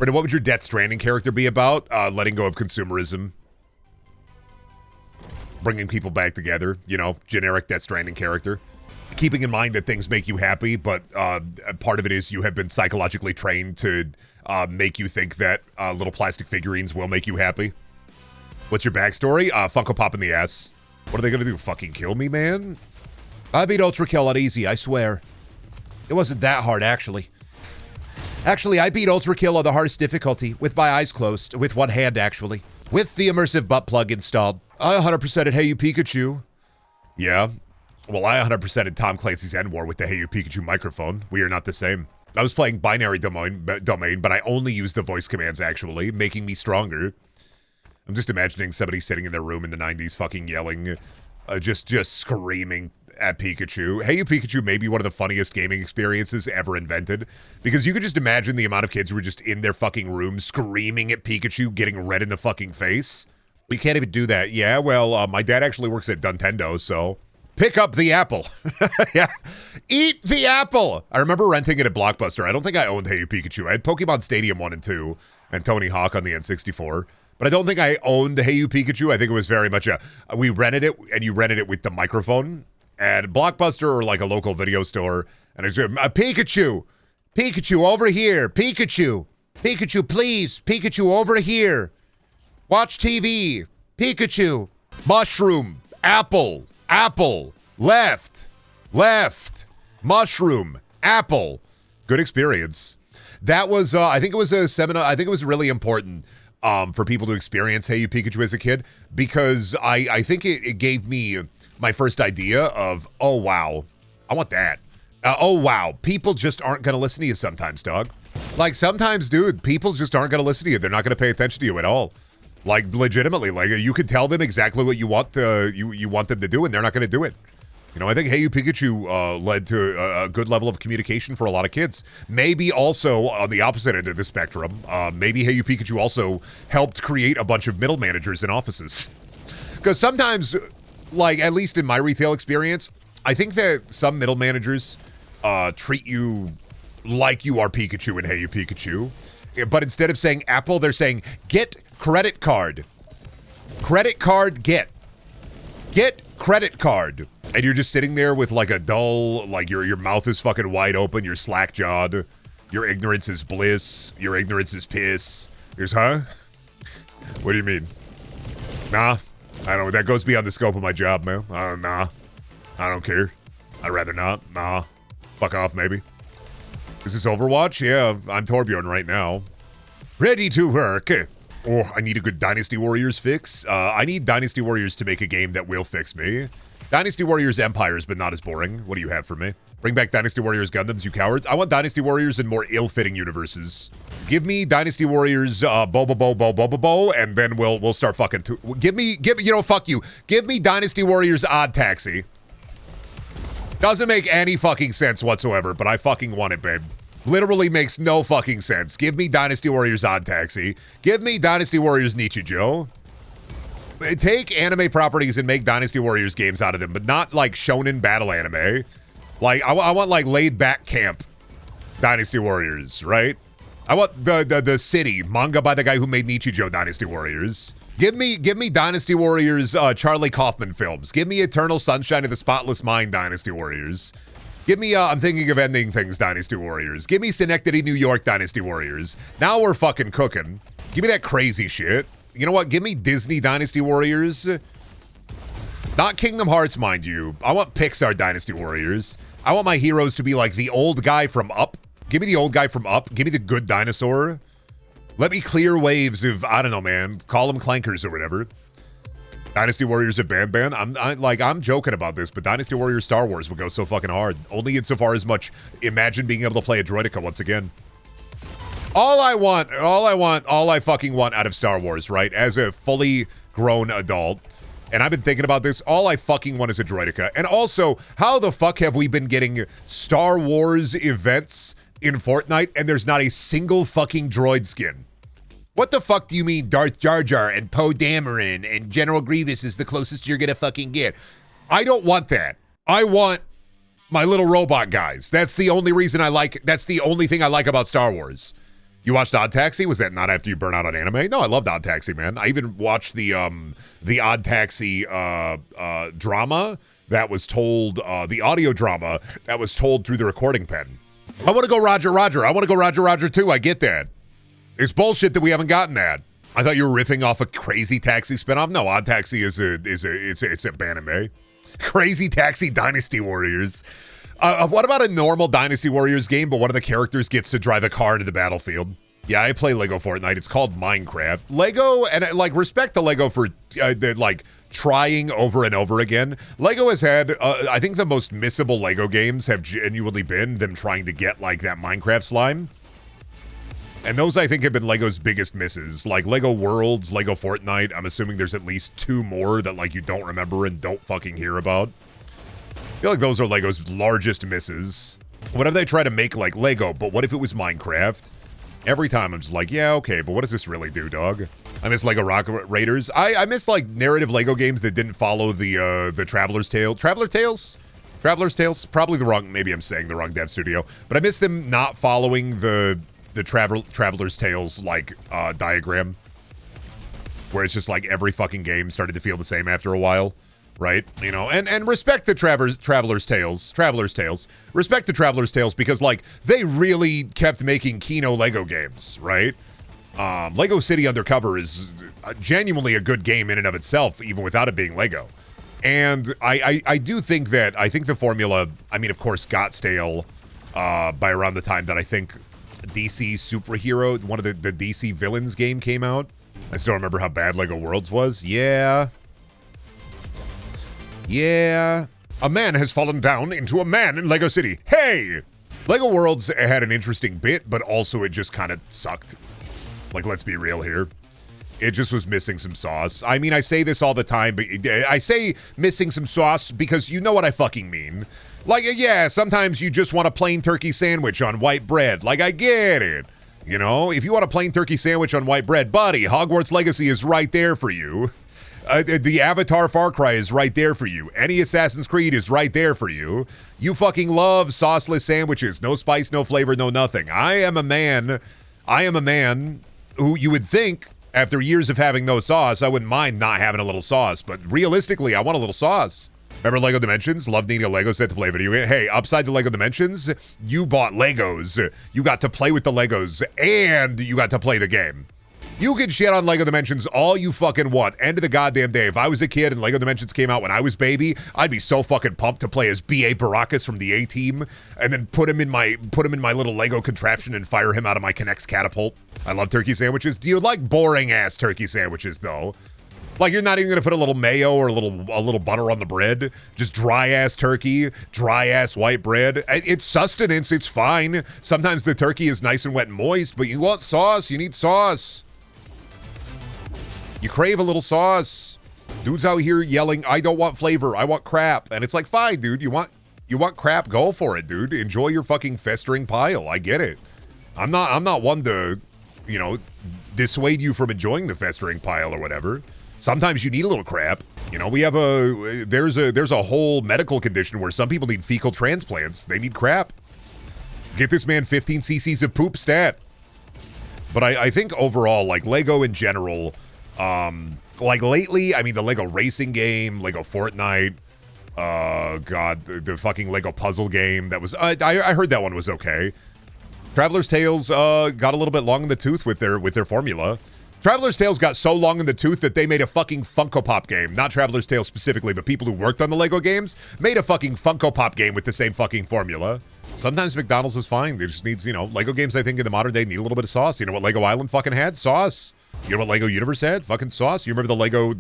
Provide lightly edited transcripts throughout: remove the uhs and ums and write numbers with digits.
Brendan, what would your Death Stranding character be about? Letting go of consumerism. Bringing people back together, you know, generic Death Stranding character. Keeping in mind that things make you happy, but part of it is you have been psychologically trained to make you think that little plastic figurines will make you happy. What's your backstory? Funko Pop in the ass. What are they gonna do? Fucking kill me, man? I beat Ultra Kill on easy, I swear. It wasn't that hard, actually. Actually, I beat Ultra Kill on the hardest difficulty, with my eyes closed, with one hand, actually. With the immersive butt plug installed. I 100%ed Hey You Pikachu. Yeah. Well, I 100%ed Tom Clancy's End War with the Hey You Pikachu microphone. We are not the same. I was playing binary domain, but I only used the voice commands, actually, making me stronger. I'm just imagining somebody sitting in their room in the 90s fucking yelling, just screaming at Pikachu. Hey You Pikachu may be one of the funniest gaming experiences ever invented, because you could just imagine the amount of kids who were just in their fucking room screaming at Pikachu, getting red in the fucking face. We can't even do that. Yeah, well, my dad actually works at Nintendo, so pick up the apple. Yeah, eat the apple. I remember renting it at Blockbuster. I don't think I owned Hey You Pikachu. I had Pokemon Stadium 1 and 2 and Tony Hawk on the N64. But I don't think I owned Hey You Pikachu. I think it was very much we rented it, and you rented it with the microphone at Blockbuster or like a local video store. And it's Pikachu, Pikachu over here, Pikachu, Pikachu, please, Pikachu over here. Watch TV, Pikachu, mushroom, apple, apple, left, mushroom, apple. Good experience. That was, I think it was a seminar. I think it was really important for people to experience Hey You Pikachu as a kid, because I think it gave me my first idea of, oh, wow, I want that. Oh, wow, people just aren't going to listen to you sometimes, dog. Like, sometimes, dude, people just aren't going to listen to you. They're not going to pay attention to you at all. Like, legitimately, like, you could tell them exactly what you want you want them to do, and they're not going to do it. You know, I think Hey You Pikachu led to a good level of communication for a lot of kids. Maybe also, on the opposite end of the spectrum, maybe Hey You Pikachu also helped create a bunch of middle managers in offices. Because sometimes, like, at least in my retail experience, I think that some middle managers treat you like you are Pikachu in Hey You Pikachu. But instead of saying Apple, they're saying, get credit card. Credit card, get. Get credit card. And you're just sitting there with like a dull, like your mouth is fucking wide open, you're slack-jawed, your ignorance is bliss, your ignorance is piss. There's, huh? What do you mean? Nah, I don't, that goes beyond the scope of my job, man. Nah, I don't care. I'd rather not. Nah, fuck off, maybe. Is this Overwatch? Yeah, I'm Torbjorn right now. Ready to work. Oh, I need a good Dynasty Warriors fix. I need Dynasty Warriors to make a game that will fix me. Dynasty Warriors Empires, but not as boring. What do you have for me? Bring back Dynasty Warriors Gundams, you cowards. I want Dynasty Warriors in more ill-fitting universes. Give me Dynasty Warriors Bo, and then we'll start fucking give me, you know, fuck you. Give me Dynasty Warriors Odd Taxi. Doesn't make any fucking sense whatsoever, but I fucking want it, babe. Literally makes no fucking sense. Give me Dynasty Warriors Odd Taxi. Give me Dynasty Warriors Nichijou. Take anime properties and make Dynasty Warriors games out of them, but not like shonen battle anime. Like, I want like laid back camp Dynasty Warriors, right? I want the city manga by the guy who made Nichijou Dynasty Warriors. Give me Dynasty Warriors Charlie Kaufman films. Give me Eternal Sunshine of the Spotless Mind Dynasty Warriors. Give me I'm Thinking of Ending Things Dynasty Warriors. Give me Schenectady, New York Dynasty Warriors. Now we're fucking cooking. Give me that crazy shit. You know what? Give me Disney Dynasty Warriors. Not Kingdom Hearts, mind you. I want Pixar Dynasty Warriors. I want my heroes to be like the old guy from Up. Give me the old guy from Up. Give me the good dinosaur. Let me clear waves of, I don't know, man. Call them clankers or whatever. Dynasty Warriors of Ban. I'm joking about this, but Dynasty Warriors Star Wars would go so fucking hard. Only insofar as much imagine being able to play a droidica once again. All I fucking want out of Star Wars, right? As a fully grown adult, and I've been thinking about this, all I fucking want is a droidica. And also, how the fuck have we been getting Star Wars events in Fortnite and there's not a single fucking droid skin? What the fuck do you mean Darth Jar Jar and Poe Dameron and General Grievous is the closest you're gonna fucking get? I don't want that. I want my little robot guys. That's the only reason that's the only thing I like about Star Wars. You watched Odd Taxi? Was that not after you burn out on anime? No, I loved Odd Taxi, man. I even watched the Odd Taxi drama that was told, the audio drama that was told through the recording pen. I want to go Roger Roger. I want to go Roger Roger too. I get that. It's bullshit that we haven't gotten that. I thought you were riffing off a Crazy Taxi spinoff. No, Odd Taxi is a anime. Crazy Taxi Dynasty Warriors. What about a normal Dynasty Warriors game, but one of the characters gets to drive a car into the battlefield? Yeah, I play Lego Fortnite. It's called Minecraft. Lego, and like respect to Lego for like trying over and over again. Lego has had, I think the most missable Lego games have genuinely been them trying to get like that Minecraft slime. And those, I think, have been Lego's biggest misses. Like Lego Worlds, Lego Fortnite. I'm assuming there's at least 2 more that like you don't remember and don't fucking hear about. I feel like those are Lego's largest misses. What if they try to make like Lego, but what if it was Minecraft? Every time I'm just like, yeah, okay, but what does this really do, dog? I miss Lego Rocket Raiders. I miss like narrative Lego games that didn't follow the Traveler's Tale. Traveler's Tales? Probably the wrong, maybe I'm saying the wrong dev studio. But I miss them not following the Traveler's Tales like diagram. Where it's just like every fucking game started to feel the same after a while. Right? You know, and respect the Traveler's Tales. Respect the Traveler's Tales because, like, they really kept making Kino Lego games, right? Lego City Undercover is genuinely a good game in and of itself, even without it being Lego. And I do think that, I think the formula, I mean, of course, got stale by around the time that I think DC Superhero, one of the DC Villains game came out. I still remember how bad Lego Worlds was. Yeah. A man has fallen down into a man in Lego City. Hey! Lego Worlds had an interesting bit, but also it just kind of sucked. Like, let's be real here. It just was missing some sauce. I mean, I say this all the time, but I say missing some sauce because you know what I fucking mean. Like, yeah, sometimes you just want a plain turkey sandwich on white bread. Like, I get it. You know, if you want a plain turkey sandwich on white bread, buddy, Hogwarts Legacy is right there for you. The Avatar Far Cry is right there for you. Any Assassin's Creed is right there for you. You fucking love sauceless sandwiches. No spice, no flavor, no nothing. I am a man who you would think, after years of having no sauce, I wouldn't mind not having a little sauce. But realistically, I want a little sauce. Remember Lego Dimensions? Loved needing a Lego set to play a video game. Hey, upside to Lego Dimensions, you bought Legos. You got to play with the Legos, and you got to play the game. You can shit on Lego Dimensions all you fucking want. End of the goddamn day. If I was a kid and Lego Dimensions came out when I was baby, I'd be so fucking pumped to play as B.A. Baracus from the A-Team and then put him in my little Lego contraption and fire him out of my Kinect's catapult. I love turkey sandwiches. Do you like boring-ass turkey sandwiches, though? Like, you're not even gonna put a little mayo or a little butter on the bread? Just dry-ass turkey, dry-ass white bread. It's sustenance. It's fine. Sometimes the turkey is nice and wet and moist, but you want sauce. You need sauce. You crave a little sauce. Dude's out here yelling, I don't want flavor, I want crap. And it's like, fine, dude, you want crap, go for it, dude. Enjoy your fucking festering pile. I get it. I'm not one to, you know, dissuade you from enjoying the festering pile or whatever. Sometimes you need a little crap. You know, we have there's a whole medical condition where some people need fecal transplants. They need crap. Get this man 15 cc's of poop stat. But I think overall, like Lego in general, like lately, I mean, the Lego racing game, Lego Fortnite, God, the fucking Lego puzzle game that was, I heard that one was okay. Traveler's Tales, got a little bit long in the tooth with their formula. Traveler's Tales got so long in the tooth that they made a fucking Funko Pop game. Not Traveler's Tales specifically, but people who worked on the Lego games made a fucking Funko Pop game with the same fucking formula. Sometimes McDonald's is fine. They just needs, you know, Lego games, I think, in the modern day need a little bit of sauce. You know what Lego Island fucking had? Sauce. You know what Lego Universe had? Fucking sauce. You remember the Lego,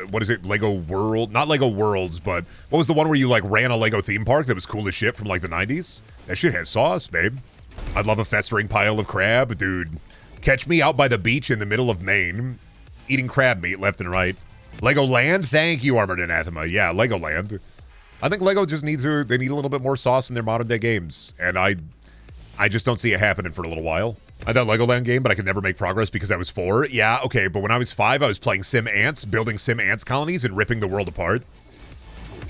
what is it? Lego World? Not Lego Worlds, but what was the one where you, like, ran a Lego theme park that was cool as shit from, like, the 90s? That shit has sauce, babe. I'd love a festering pile of crab, dude. Catch me out by the beach in the middle of Maine, eating crab meat left and right. Legoland? Thank you, Armored Anathema. Yeah, Legoland. I think Lego just needs they need a little bit more sauce in their modern day games. And I just don't see it happening for a little while. I done Legoland game, but I could never make progress because I was 4. Yeah, okay, but when I was 5, I was playing Sim Ants, building Sim Ants colonies and ripping the world apart.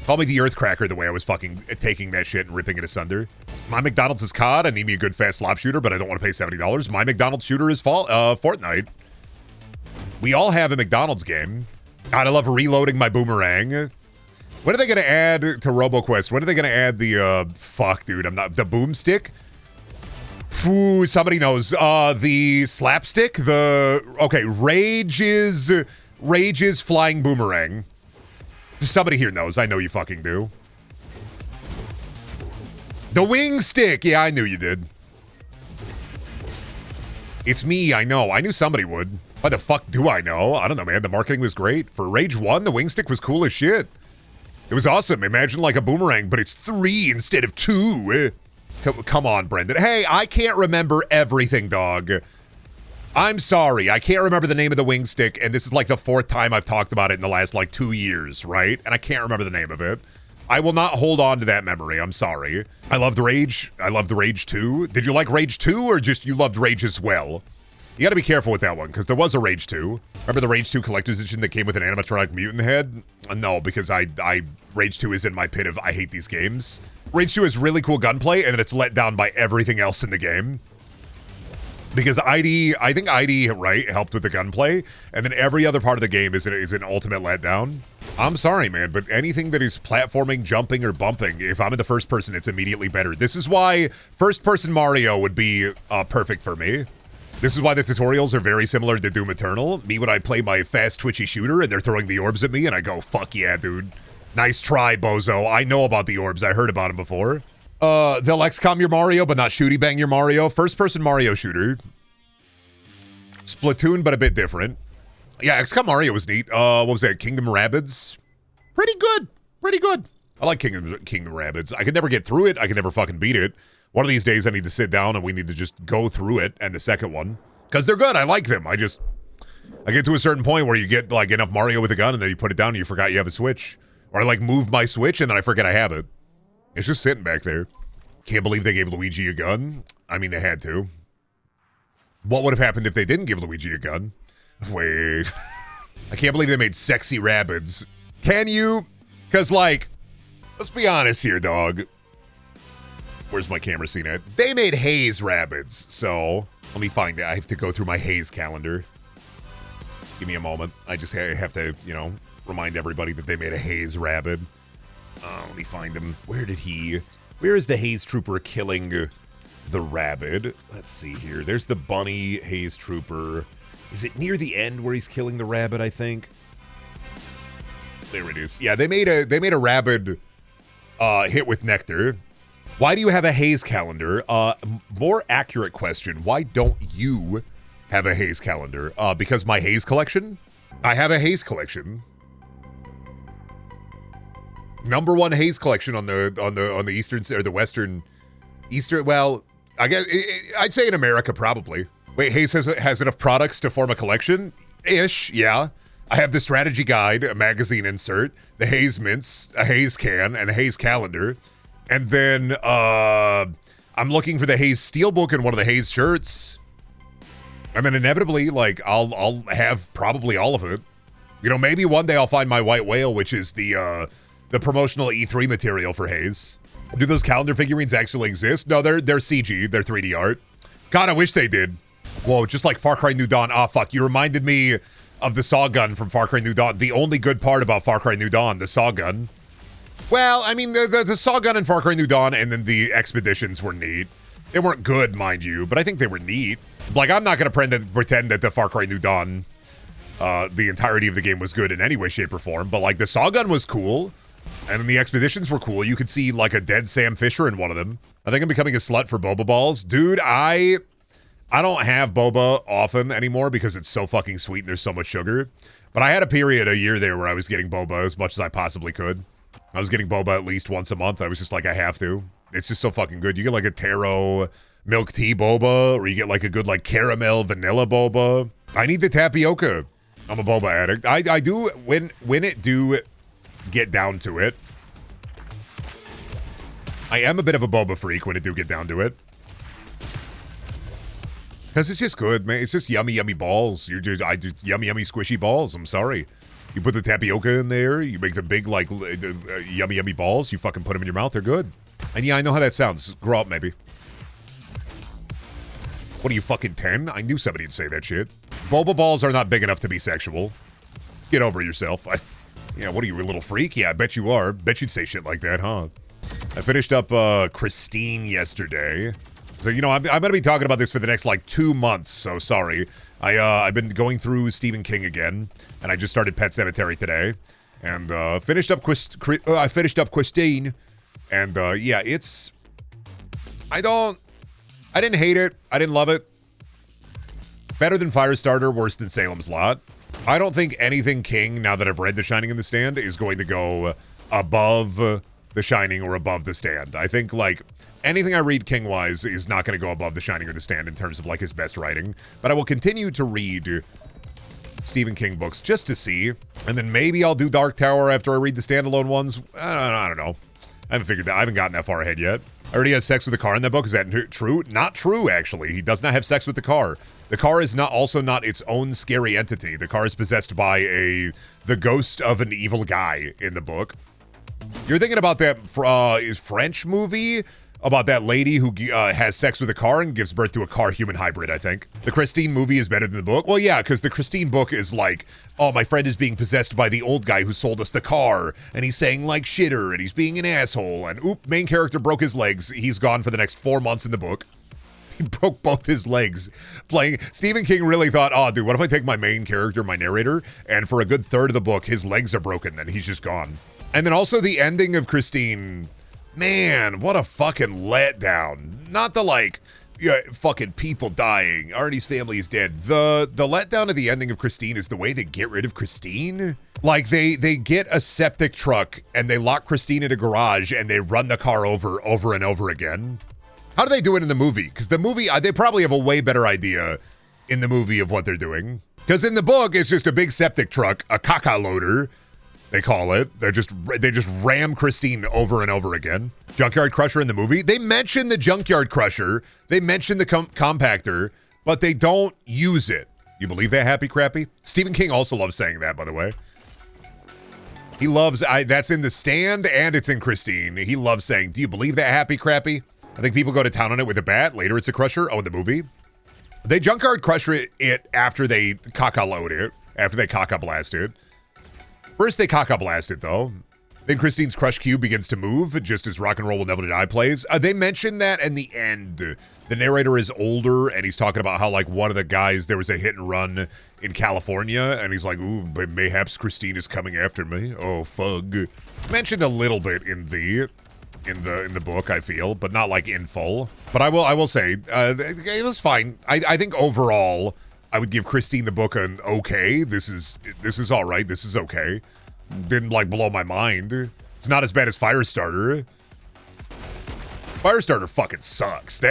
Call me the Earthcracker the way I was fucking taking that shit and ripping it asunder. My McDonald's is COD. I need me a good fast slop shooter, but I don't want to pay $70. My McDonald's shooter is Fortnite. We all have a McDonald's game. God, I love reloading my boomerang. When are they going to add to Roboquest? When are they going to add the, fuck, dude, the boomstick? Ooh, somebody knows. The slapstick? Okay, Rage's flying boomerang. Somebody here knows. I know you fucking do. The wing stick. Yeah, I knew you did. It's me, I know. I knew somebody would. Why the fuck do I know? I don't know, man. The marketing was great. For Rage 1, the wing stick was cool as shit. It was awesome. Imagine like a boomerang, but it's 3 instead of 2. Come on, Brendan. Hey, I can't remember everything, dog. I'm sorry. I can't remember the name of the wing stick, and this is like the 4th time I've talked about it in the last like 2 years, right? And I can't remember the name of it. I will not hold on to that memory. I'm sorry. I loved Rage. I loved the Rage 2. Did you like Rage 2 or just you loved Rage as well? You gotta be careful with that one, because there was a Rage 2. Remember the Rage 2 collector's edition that came with an animatronic mutant head? No, because Rage 2 is in my pit of I hate these games. Rage 2 is really cool gunplay, and then it's let down by everything else in the game. Because I think ID, right, helped with the gunplay, and then every other part of the game is an ultimate letdown. I'm sorry, man, but anything that is platforming, jumping, or bumping, if I'm in the first person, it's immediately better. This is why first-person Mario would be perfect for me. This is why the tutorials are very similar to Doom Eternal. Me when I play my fast, twitchy shooter, and they're throwing the orbs at me, and I go, fuck yeah, dude. Nice try, bozo. I know about the orbs. I heard about them before. They'll XCOM your Mario, but not shooty bang your Mario. First-person Mario shooter. Splatoon, but a bit different. Yeah, XCOM Mario was neat. What was that? Kingdom Rabbids? Pretty good. Pretty good. I like Kingdom Rabbids. I could never get through it. I could never fucking beat it. One of these days I need to sit down and we need to just go through it, and the second one. Because they're good. I like them. I get to a certain point where you get like enough Mario with a gun and then you put it down and you forgot you have a Switch. Or I like move my Switch and then I forget I have it. It's just sitting back there. Can't believe they gave Luigi a gun. I mean, they had to. What would have happened if they didn't give Luigi a gun? Wait. I can't believe they made sexy Rabbids. Can you? Because, like, let's be honest here, dog. Where's my camera scene at? They made Haze Rabbids. So, let me find it. I have to go through my Haze calendar. Give me a moment. I just have to, you know, remind everybody that they made a Haze Rabbid. Let me find him. Where is the Haze Trooper killing the Rabbid? Let's see here. There's the bunny Haze Trooper. Is it near the end where he's killing the Rabbid, I think? There it is. Yeah, they made a Rabbid hit with Nectar. Why do you have a Haze calendar? More accurate question, why don't you have a Haze calendar? Because my Haze collection? I have a Haze collection. #1 Haze collection on the eastern or the western eastern. Well, I guess I'd say in America probably. Wait, Haze has enough products to form a collection? Ish, yeah. I have the strategy guide, a magazine insert, the Haze mints, a Haze can, and a Haze calendar. And then I'm looking for the Haze steelbook and one of the Haze shirts. And then inevitably, like, I'll have probably all of it. You know, maybe one day I'll find my white whale, which is the promotional E3 material for Haze. Do those calendar figurines actually exist? No, they're CG. They're 3D art. God, I wish they did. Whoa, just like Far Cry New Dawn. Ah, fuck, you reminded me of the saw gun from Far Cry New Dawn. The only good part about Far Cry New Dawn, the saw gun. Well, I mean, the saw gun in Far Cry New Dawn and then the expeditions were neat. They weren't good, mind you, but I think they were neat. Like, I'm not going to pretend that the Far Cry New Dawn, the entirety of the game was good in any way, shape, or form, but, like, the saw gun was cool, and then the expeditions were cool. You could see, like, a dead Sam Fisher in one of them. I think I'm becoming a slut for boba balls. Dude, I don't have boba often anymore because it's so fucking sweet and there's so much sugar. But I had a year there where I was getting boba as much as I possibly could. I was getting boba at least once a month. I was just like, I have to. It's just so fucking good. You get like a taro milk tea boba, or you get like a good like caramel vanilla boba. I need the tapioca. I'm a boba addict. I do when it do get down to it. I am a bit of a boba freak when it do get down to it. Because it's just good, man. It's just yummy, yummy balls. I do yummy, yummy, squishy balls. I'm sorry. You put the tapioca in there, you make the big, like, yummy, yummy balls, you fucking put them in your mouth, they're good. And yeah, I know how that sounds. Grow up, maybe. What are you, fucking 10? I knew somebody would say that shit. Boba balls are not big enough to be sexual. Get over yourself. Yeah, what are you, a little freak? Yeah, I bet you are. Bet you'd say shit like that, huh? I finished up Christine yesterday. So, you know, I'm going to be talking about this for the next, like, 2 months, so sorry. I've been going through Stephen King again, and I just started Pet Sematary today. And finished up I finished up Christine. And, yeah, it's... I didn't hate it. I didn't love it. Better than Firestarter, worse than Salem's Lot. I don't think anything King, now that I've read The Shining and The Stand, is going to go above The Shining or above The Stand. I think, like, anything I read King-wise is not going to go above The Shining or The Stand in terms of, like, his best writing. But I will continue to read Stephen King books just to see. And then maybe I'll do Dark Tower after I read the standalone ones. I don't know. I haven't figured that. I haven't gotten that far ahead yet. I already had sex with the car in that book. Is that true? Not true, actually. He does not have sex with the car. The car is also not its own scary entity. The car is possessed by the ghost of an evil guy in the book. You're thinking about that French movie about that lady who has sex with a car and gives birth to a car-human hybrid, I think. The Christine movie is better than the book. Well, yeah, because the Christine book is like, oh, my friend is being possessed by the old guy who sold us the car, and he's saying, like, shitter, and he's being an asshole, and oop, main character broke his legs. He's gone for the next 4 months in the book. He broke both his legs playing. Stephen King really thought, oh, dude, what if I take my main character, my narrator, and for a good third of the book, his legs are broken, and he's just gone. And then also the ending of Christine... Man, what a fucking letdown. Not the, like, yeah, fucking people dying. Artie's family is dead. The letdown of the ending of Christine is the way they get rid of Christine. Like, they get a septic truck, and they lock Christine in a garage, and they run the car over and over again. How do they do it in the movie? Because the movie, they probably have a way better idea in the movie of what they're doing. Because in the book, it's just a big septic truck, a caca loader, they call it. They just ram Christine over and over again. Junkyard Crusher in the movie. They mention the Junkyard Crusher. They mention the compactor, but they don't use it. You believe that, Happy Crappy? Stephen King also loves saying that, by the way. He loves, that's in The Stand and it's in Christine. He loves saying, do you believe that, Happy Crappy? I think people go to town on it with a bat. Later it's a crusher. Oh, in the movie. They Junkyard Crusher it after they caca load it. After they caca blast it. First, they caca blast it, though. Then Christine's Crush Cube begins to move, just as Rock and Roll Will Never Die plays. They mentioned that in the end. The narrator is older, and he's talking about how, like, one of the guys, there was a hit and run in California, and he's like, ooh, but mayhaps Christine is coming after me. Oh, fug. Mentioned a little bit in the book, I feel, but not, like, in full. But I will say, it was fine. I think overall... I would give Christine the book an okay. This is all right. This is okay. Didn't, like, blow my mind. It's not as bad as Firestarter. Firestarter fucking sucks.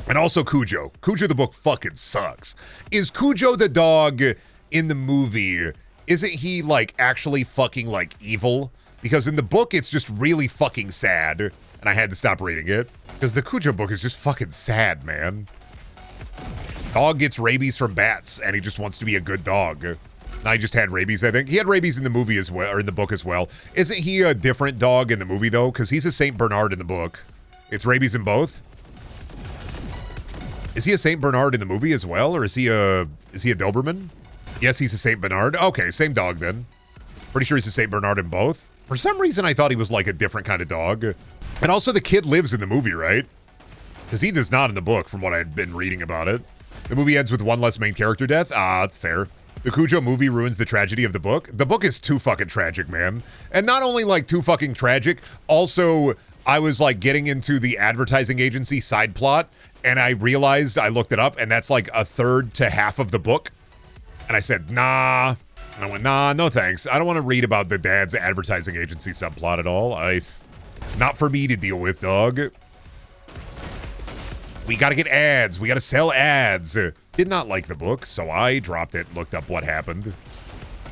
And also Cujo. Cujo the book fucking sucks. Is Cujo the dog in the movie, isn't he, like, actually fucking, like, evil? Because in the book, it's just really fucking sad. And I had to stop reading it. Because the Cujo book is just fucking sad, man. Dog gets rabies from bats, and he just wants to be a good dog. I just had rabies, I think. He had rabies in the movie as well, or in the book as well. Isn't he a different dog in the movie, though? Because he's a Saint Bernard in the book. It's rabies in both? Is he a Saint Bernard in the movie as well, or is he a Doberman? Yes, he's a Saint Bernard. Okay, same dog then. Pretty sure he's a Saint Bernard in both. For some reason, I thought he was like a different kind of dog. And also the kid lives in the movie, right? Because he does not in the book, from what I had been reading about it. The movie ends with one less main character death. Fair. The Cujo movie ruins the tragedy of the book. The book is too fucking tragic, man. And not only, like, too fucking tragic, also, I was, like, getting into the advertising agency side plot, and I realized, I looked it up, and that's, like, a third to half of the book. And I said, nah. And I went, nah, no thanks. I don't want to read about the dad's advertising agency subplot at all. Not for me to deal with, dog. We gotta get ads. We gotta sell ads. Did not like the book, so I dropped it and looked up what happened.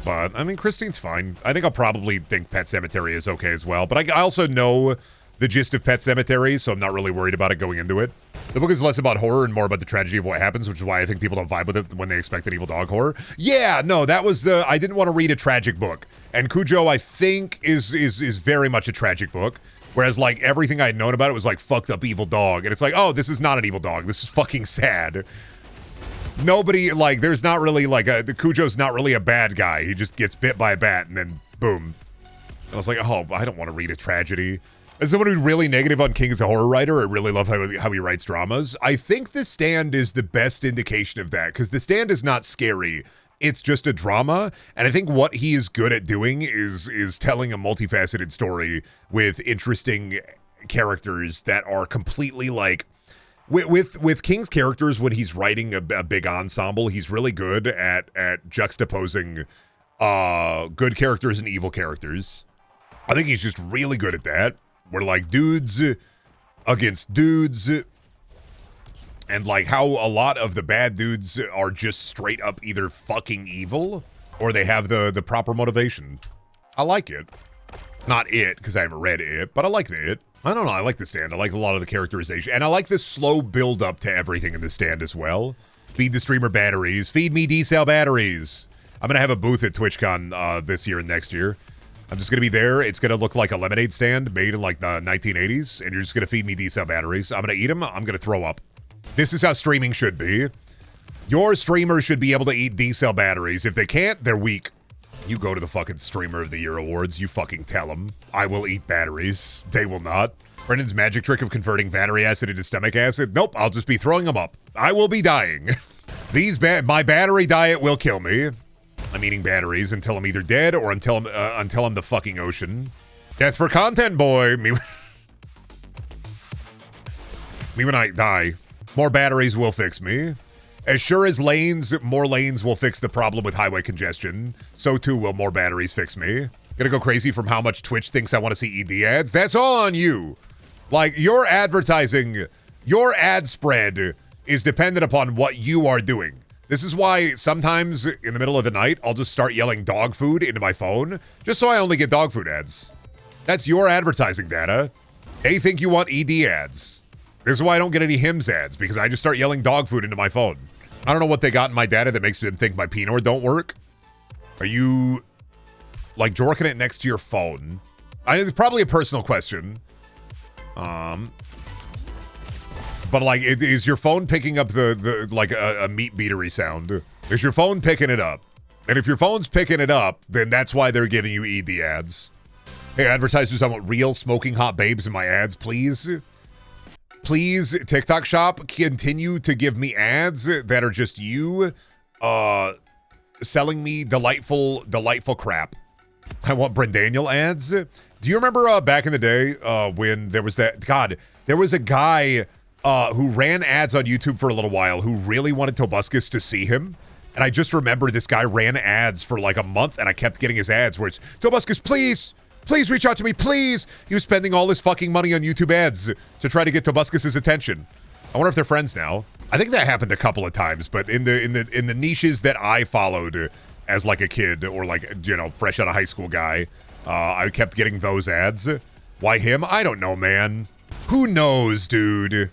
But, I mean, Christine's fine. I think I'll probably think Pet Sematary is okay as well. But I also know the gist of Pet Sematary, so I'm not really worried about it going into it. The book is less about horror and more about the tragedy of what happens, which is why I think people don't vibe with it when they expect an evil dog horror. Yeah, no, that was the... I didn't want to read a tragic book. And Cujo, I think, is very much a tragic book. Whereas, like, everything I had known about it was, like, fucked up evil dog. And it's like, oh, this is not an evil dog. This is fucking sad. Nobody, like, there's not really, like, the Cujo's not really a bad guy. He just gets bit by a bat and then, boom. And I was like, oh, I don't want to read a tragedy. As someone who's really negative on King as a horror writer, I really love how he writes dramas. I think The Stand is the best indication of that, because The Stand is not scary. It's just a drama, and I think what he is good at doing is telling a multifaceted story with interesting characters that are completely, like, with King's characters, when he's writing a big ensemble, he's really good at juxtaposing good characters and evil characters. I think he's just really good at that. We're like dudes against dudes, and like how a lot of the bad dudes are just straight up either fucking evil or they have the proper motivation. I like it. Not it, because I haven't read it, but I like it. I don't know, I like The Stand. I like a lot of the characterization, and I like the slow build up to everything in The Stand as well. Feed the streamer batteries. Feed me D-cell batteries. I'm going to have a booth at TwitchCon this year and next year. I'm just going to be there. It's going to look like a lemonade stand made in like the 1980s, and you're just going to feed me D-cell batteries. I'm going to eat them. I'm going to throw up. This is how streaming should be. Your streamers should be able to eat D-cell batteries. If they can't, they're weak. You go to the fucking Streamer of the Year awards. You fucking tell them. I will eat batteries. They will not. Brendan's magic trick of converting battery acid into stomach acid. Nope, I'll just be throwing them up. I will be dying. My battery diet will kill me. I'm eating batteries until I'm either dead or until I'm the fucking ocean. Death for content, boy. Me when I die. More batteries will fix me. As sure as more lanes will fix the problem with highway congestion, so too will more batteries fix me. Gonna go crazy from how much Twitch thinks I want to see ED ads. That's all on you. Like, your advertising, your ad spread is dependent upon what you are doing. This is why sometimes in the middle of the night, I'll just start yelling dog food into my phone, just so I only get dog food ads. That's your advertising data. They think you want ED ads. This is why I don't get any Hims ads, because I just start yelling dog food into my phone. I don't know what they got in my data that makes them think my Pinor don't work. Are you, like, jorking it next to your phone? It's probably a personal question. But, like, is your phone picking up the like a meat beatery sound? Is your phone picking it up? And if your phone's picking it up, then that's why they're giving you ED ads. Hey, advertisers, I want real smoking hot babes in my ads, please. Please, TikTok shop, continue to give me ads that are just you selling me delightful crap. I want Brendaniel ads. Do you remember back in the day when there was that... God, there was a guy... who ran ads on YouTube for a little while, who really wanted Tobuscus to see him. And I just remember this guy ran ads for like a month, and I kept getting his ads where it's, Tobuscus, please reach out to me, please. He was spending all his fucking money on YouTube ads to try to get Tobuscus's attention. I wonder if they're friends now. I think that happened a couple of times, but in the niches that I followed as like a kid or like, you know, fresh out of high school guy, I kept getting those ads. Why him? I don't know, man. Who knows, dude?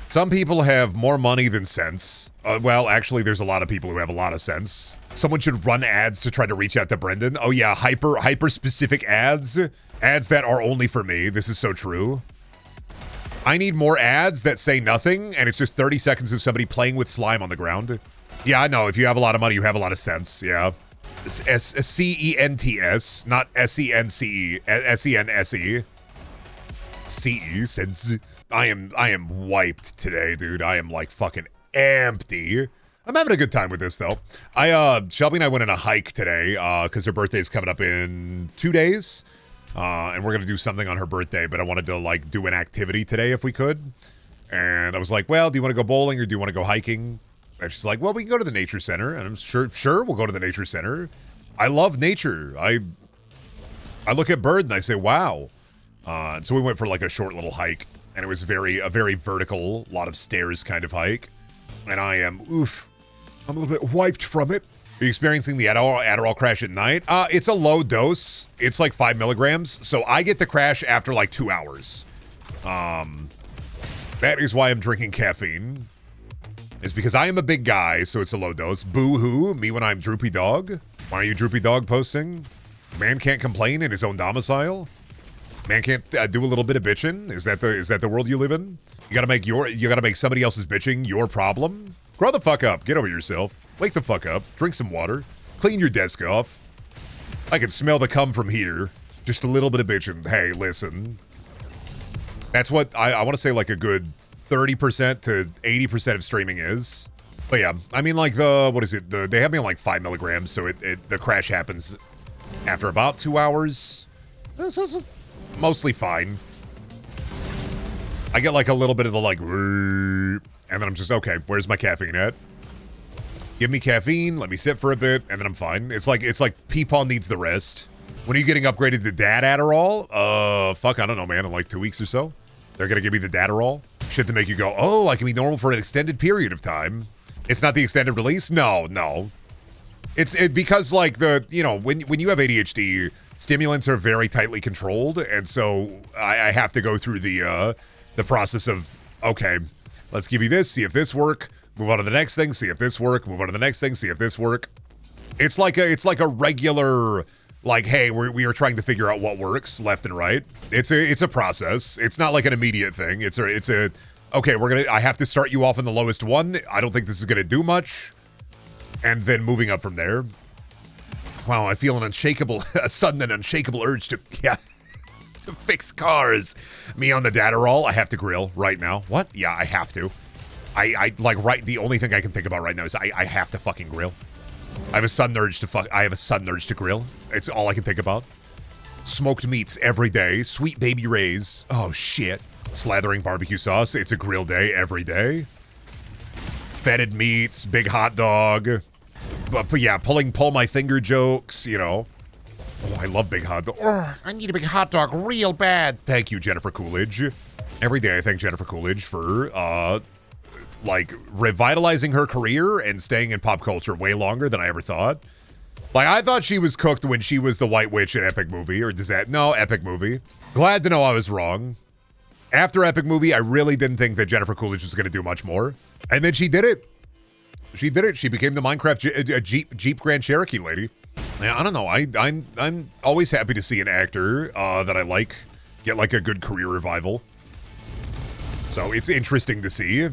Some people have more money than sense. Well, actually, there's a lot of people who have a lot of sense. Someone should run ads to try to reach out to Brendan. Oh yeah, hyper specific ads. Ads that are only for me. This is so true. I need more ads that say nothing, and it's just 30 seconds of somebody playing with slime on the ground. Yeah, I know. If you have a lot of money, you have a lot of sense. Yeah. S-C-E-N-T-S, not S-E-N-C-E. S-E-N-S-E. C-E, sense. I am wiped today, dude. I am like fucking empty. I'm having a good time with this though. Shelby and I went on a hike today because her birthday is coming up in 2 days. And we're gonna do something on her birthday, but I wanted to like do an activity today if we could. And I was like, well, do you want to go bowling or do you want to go hiking? And she's like, well, we can go to the nature center. And I'm sure we'll go to the nature center. I love nature. I look at bird and I say, wow. And so we went for like a short little hike. And it was a very vertical, lot of stairs kind of hike. And I'm a little bit wiped from it. Are you experiencing the Adderall crash at night? It's a low dose. It's like 5 milligrams. So I get the crash after like 2 hours. That is why I'm drinking caffeine. It's because I am a big guy, so it's a low dose. Boo-hoo, me when I'm droopy dog. Why are you droopy dog posting? Man can't complain in his own domicile? Man can't do a little bit of bitching? Is that the world you live in? You gotta make somebody else's bitching your problem? Grow the fuck up. Get over yourself. Wake the fuck up. Drink some water. Clean your desk off. I can smell the cum from here. Just a little bit of bitching. Hey, listen. That's what I want to say, like a good 30% to 80% of streaming is. But yeah, I mean, like what is it? They have me on like 5 milligrams, so the crash happens after about 2 hours. This is mostly fine. I get like a little bit of the like, and then I'm just, okay, where's my caffeine at? Give me caffeine, let me sit for a bit, and then I'm fine. It's like Peepaw needs the rest. When are you getting upgraded to Dad Adderall? Fuck, I don't know, man, in like 2 weeks or so. They're gonna give me the Dadderall. Shit to make you go, oh, I can be normal for an extended period of time. It's not the extended release? No. It's because like when you have ADHD, stimulants are very tightly controlled, and so I have to go through the process of, okay, let's give you this, see if this work, move on to the next thing, see if this work, move on to the next thing, see if this work. It's like a regular, like, hey, we are trying to figure out what works left and right. It's a process. It's not like an immediate thing. It's a okay, I have to start you off in the lowest one. I don't think this is gonna do much. And then moving up from there. Wow, I feel a sudden and unshakable urge to fix cars. Me on the Dadderall, I have to grill right now. What? Yeah, I have to. The only thing I can think about right now is I have to fucking grill. I have a sudden urge to grill. It's all I can think about. Smoked meats every day. Sweet baby rays. Oh, shit. Slathering barbecue sauce. It's a grill day every day. Fetid meats. Big hot dog. But yeah, pull my finger jokes, Oh, I love big hot dog. Oh, I need a big hot dog real bad. Thank you, Jennifer Coolidge. Every day I thank Jennifer Coolidge for, revitalizing her career and staying in pop culture way longer than I ever thought. Like, I thought she was cooked when she was the White Witch in Epic Movie, Epic Movie. Glad to know I was wrong. After Epic Movie, I really didn't think that Jennifer Coolidge was going to do much more. And then she did it. She became the Minecraft Jeep Grand Cherokee lady. I don't know. I'm always happy to see an actor that I like get like a good career revival. So it's interesting to see.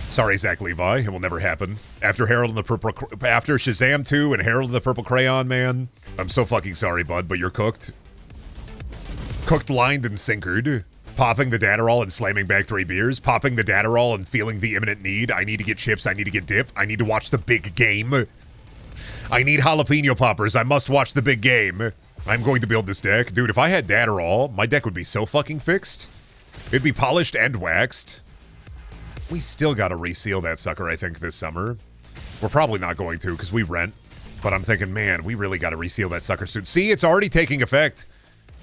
Sorry, Zach Levi, it will never happen. After Shazam 2 and Harold and the Purple Crayon, man, I'm so fucking sorry, bud, but you're cooked. Cooked, lined, and sinkered. Popping the Dadderall and slamming back 3 beers. Popping the Dadderall and feeling the imminent need. I need to get chips. I need to get dip. I need to watch the big game. I need jalapeno poppers. I must watch the big game. I'm going to build this deck. Dude, if I had Dadderall, my deck would be so fucking fixed. It'd be polished and waxed. We still got to reseal that sucker, I think, this summer. We're probably not going to because we rent. But I'm thinking, man, we really got to reseal that sucker soon. See, it's already taking effect.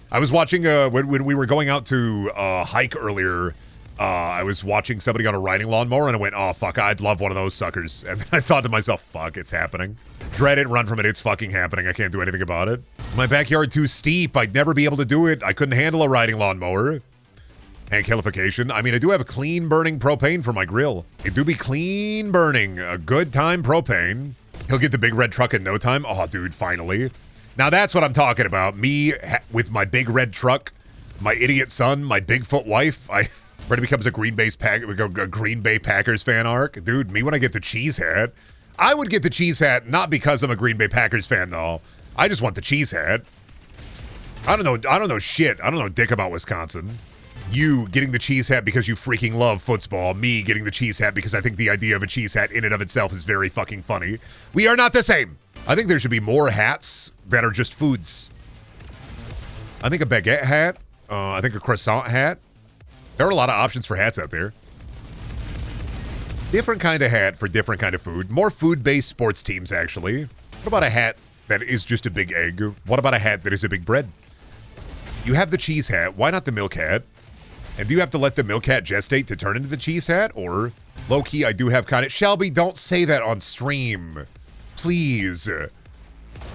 I was watching, when we were going out to hike earlier, I was watching somebody on a riding lawnmower, and I went, oh, fuck, I'd love one of those suckers. And then I thought to myself, fuck, it's happening. Dread it, run from it, it's fucking happening. I can't do anything about it. My backyard too steep. I'd never be able to do it. I couldn't handle a riding lawnmower. And Hank-hilification. I mean, I do have a clean burning propane for my grill. It do be clean burning. A good time propane. He'll get the big red truck in no time. Oh, dude, finally. Now that's what I'm talking about. Me with my big red truck, my idiot son, my Bigfoot wife. Brenda becomes a Green Bay Packers fan arc. Dude, me when I get the cheese hat. I would get the cheese hat not because I'm a Green Bay Packers fan, though. I just want the cheese hat. I don't know shit. I don't know dick about Wisconsin. You getting the cheese hat because you freaking love football. Me getting the cheese hat because I think the idea of a cheese hat in and of itself is very fucking funny. We are not the same. I think there should be more hats that are just foods. I think a baguette hat. I think a croissant hat. There are a lot of options for hats out there. Different kind of hat for different kind of food. More food-based sports teams, actually. What about a hat that is just a big egg? What about a hat that is a big bread? You have the cheese hat. Why not the milk hat? And do you have to let the milk hat gestate to turn into the cheese hat? Or, low-key, I do have kind of... Shelby, don't say that on stream. Please.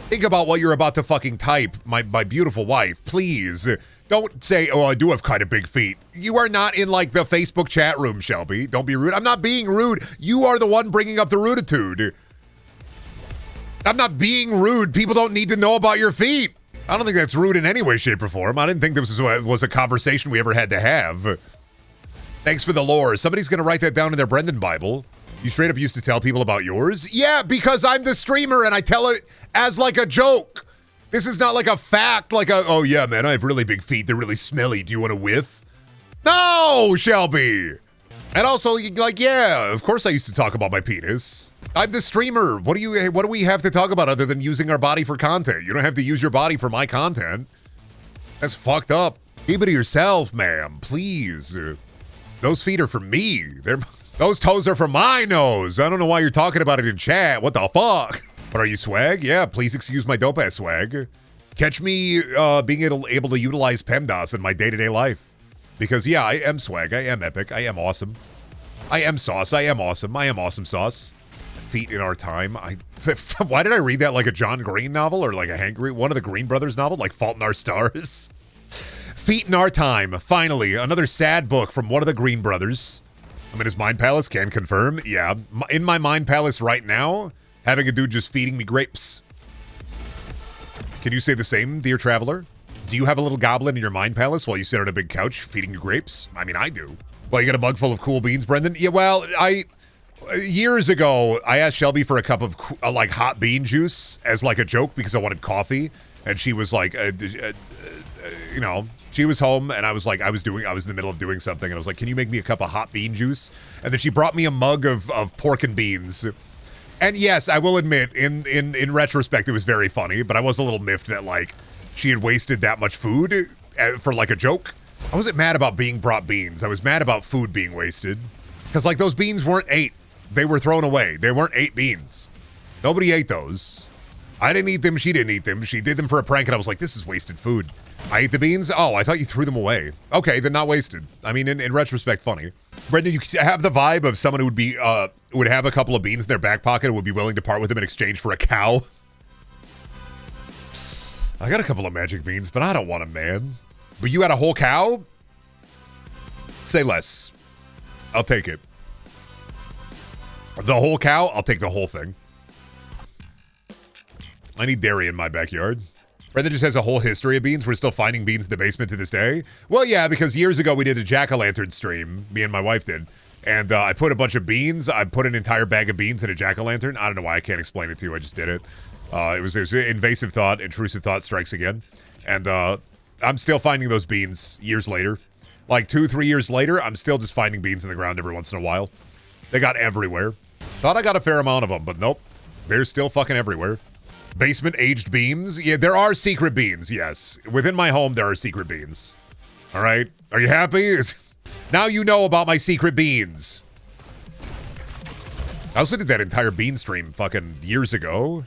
Think about what you're about to fucking type, my beautiful wife. Please. Don't say, oh, I do have kind of big feet. You are not in, like, the Facebook chat room, Shelby. Don't be rude. I'm not being rude. You are the one bringing up the ruditude. I'm not being rude. People don't need to know about your feet. I don't think that's rude in any way, shape, or form. I didn't think this was a conversation we ever had to have. Thanks for the lore. Somebody's going to write that down in their Brendan Bible. You straight up used to tell people about yours? Yeah, because I'm the streamer and I tell it as like a joke. This is not like a fact, like a, oh yeah, man, I have really big feet. They're really smelly. Do you want to whiff? No, Shelby. And also, like, yeah, of course I used to talk about my penis. I'm the streamer. What do we have to talk about other than using our body for content? You don't have to use your body for my content. That's fucked up. Keep it to yourself, ma'am, please. Those feet are for me. Those toes are for my nose. I don't know why you're talking about it in chat. What the fuck? But are you swag? Yeah, please excuse my dope-ass swag. Catch me being able to utilize PEMDAS in my day-to-day life. Because, yeah, I am swag. I am epic. I am awesome. I am sauce. I am awesome. I am awesome sauce. Feet in our time. Why did I read that like a John Green novel or like a Hank Green, one of the Green Brothers novel, like Fault in Our Stars? Feet in Our Time. Finally, another sad book from one of the Green Brothers. I'm in his mind palace, can confirm. Yeah, in my mind palace right now, having a dude just feeding me grapes. Can you say the same, dear traveler? Do you have a little goblin in your mind palace while you sit on a big couch feeding you grapes? I mean, I do. Well, you got a mug full of cool beans, Brendan? Yeah, well, years ago, I asked Shelby for a cup of like hot bean juice as like a joke because I wanted coffee, and she was like, you know, she was home, and I was like, I was in the middle of doing something, and I was like, can you make me a cup of hot bean juice? And then she brought me a mug of pork and beans. And yes, I will admit, in retrospect, it was very funny, but I was a little miffed that like she had wasted that much food for like a joke. I wasn't mad about being brought beans. I was mad about food being wasted. Because like those beans weren't ate. They were thrown away. They weren't 8 beans. Nobody ate those. I didn't eat them. She didn't eat them. She did them for a prank, and I was like, this is wasted food. I ate the beans? Oh, I thought you threw them away. Okay, then not wasted. I mean, in retrospect, funny. Brendan, you have the vibe of someone who would be would have a couple of beans in their back pocket and would be willing to part with them in exchange for a cow. I got a couple of magic beans, but I don't want them, man. But you had a whole cow? Say less. I'll take it. The whole cow? I'll take the whole thing. I need dairy in my backyard. Brendan just has a whole history of beans. We're still finding beans in the basement to this day. Well, yeah, because years ago we did a jack-o'-lantern stream. Me and my wife did. And I put a bunch of beans. I put an entire bag of beans in a jack-o'-lantern. I don't know why. I can't explain it to you. I just did it. It was invasive thought. Intrusive thought strikes again. And I'm still finding those beans years later. Like 2-3 years later, I'm still just finding beans in the ground every once in a while. They got everywhere. Thought I got a fair amount of them, but nope. They're still fucking everywhere. Basement aged beans? Yeah, there are secret beans, yes. Within my home, there are secret beans. All right? Are you happy? Now you know about my secret beans. I also did that entire bean stream fucking years ago.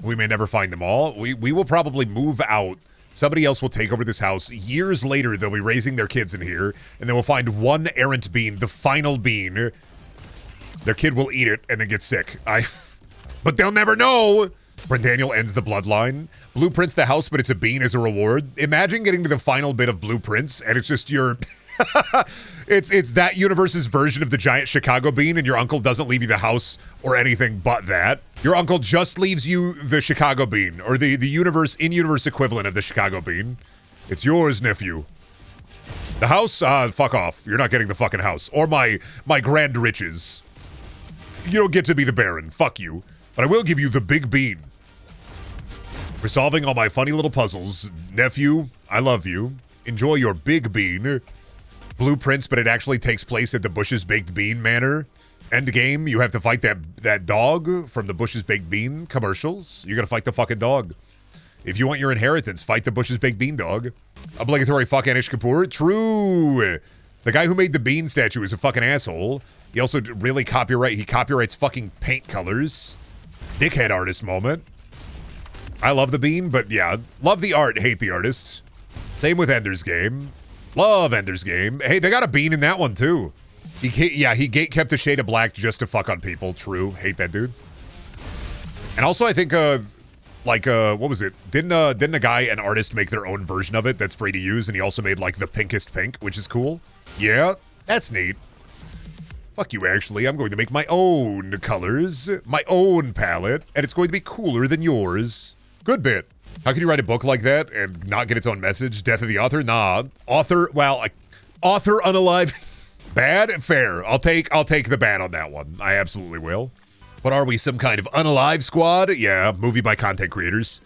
We may never find them all. We will probably move out. Somebody else will take over this house. Years later, they'll be raising their kids in here, and they will find one errant bean, the final bean. Their kid will eat it and then get sick. But they'll never know. Brendaniel ends the bloodline. Blueprints the house, but it's a bean as a reward. Imagine getting to the final bit of blueprints, and it's just your... it's that universe's version of the giant Chicago bean, and your uncle doesn't leave you the house or anything but that. Your uncle just leaves you the Chicago bean, or the in-universe equivalent of the Chicago bean. It's yours, nephew. The house? Fuck off. You're not getting the fucking house. Or my grand riches. You don't get to be the Baron. Fuck you. But I will give you the big bean. For solving all my funny little puzzles. Nephew, I love you. Enjoy your big bean. Blueprints, but it actually takes place at the Bush's Baked Bean Manor. End game, you have to fight that dog from the Bush's Baked Bean commercials. You gotta fight the fucking dog. If you want your inheritance, fight the Bush's Baked Bean dog. Obligatory fuck Anish Kapoor. True. The guy who made the bean statue is a fucking asshole. He also really copyrights fucking paint colors. Dickhead artist moment. I love the bean, but yeah, love the art, hate the artist. Same with Ender's Game. Love Ender's Game. Hey, they got a bean in that one too. He kept a shade of black just to fuck on people. True. Hate that dude. And also, I think Like, what was it? Didn't a guy, an artist, make their own version of it that's free to use, and he also made, like, the pinkest pink, which is cool? Yeah, that's neat. Fuck you, actually. I'm going to make my own colors, my own palette, and it's going to be cooler than yours. Good bit. How can you write a book like that and not get its own message? Death of the author? Nah. Author, well, author unalive. Bad? Fair. I'll take the bad on that one. I absolutely will. What are we, some kind of unalive squad? Yeah, movie by content creators.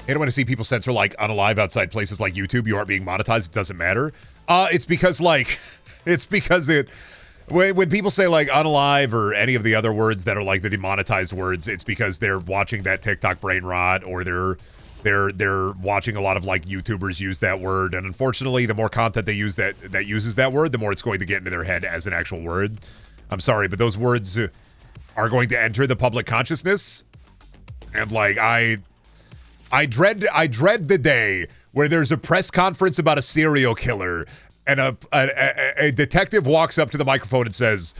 I don't want to see people censor, like, unalive outside places like YouTube. You aren't being monetized. It doesn't matter. It's because, like, when people say, like, unalive or any of the other words that are, like, the demonetized words, it's because they're watching that TikTok brain rot, or they're watching a lot of, like, YouTubers use that word. And unfortunately, the more content they use that uses that word, the more it's going to get into their head as an actual word. I'm sorry, but those words are going to enter the public consciousness. And, like, I dread the day where there's a press conference about a serial killer, and a detective walks up to the microphone and says,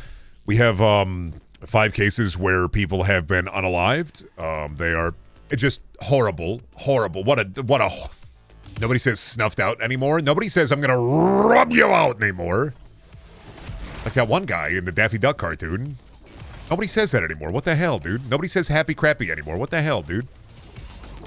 "We have 5 cases where people have been unalived. They are just horrible. What a nobody says snuffed out anymore. Nobody says I'm gonna rub you out anymore. Like that one guy in the Daffy Duck cartoon. Nobody says that anymore. What the hell, dude? Nobody says happy crappy anymore. What the hell, dude?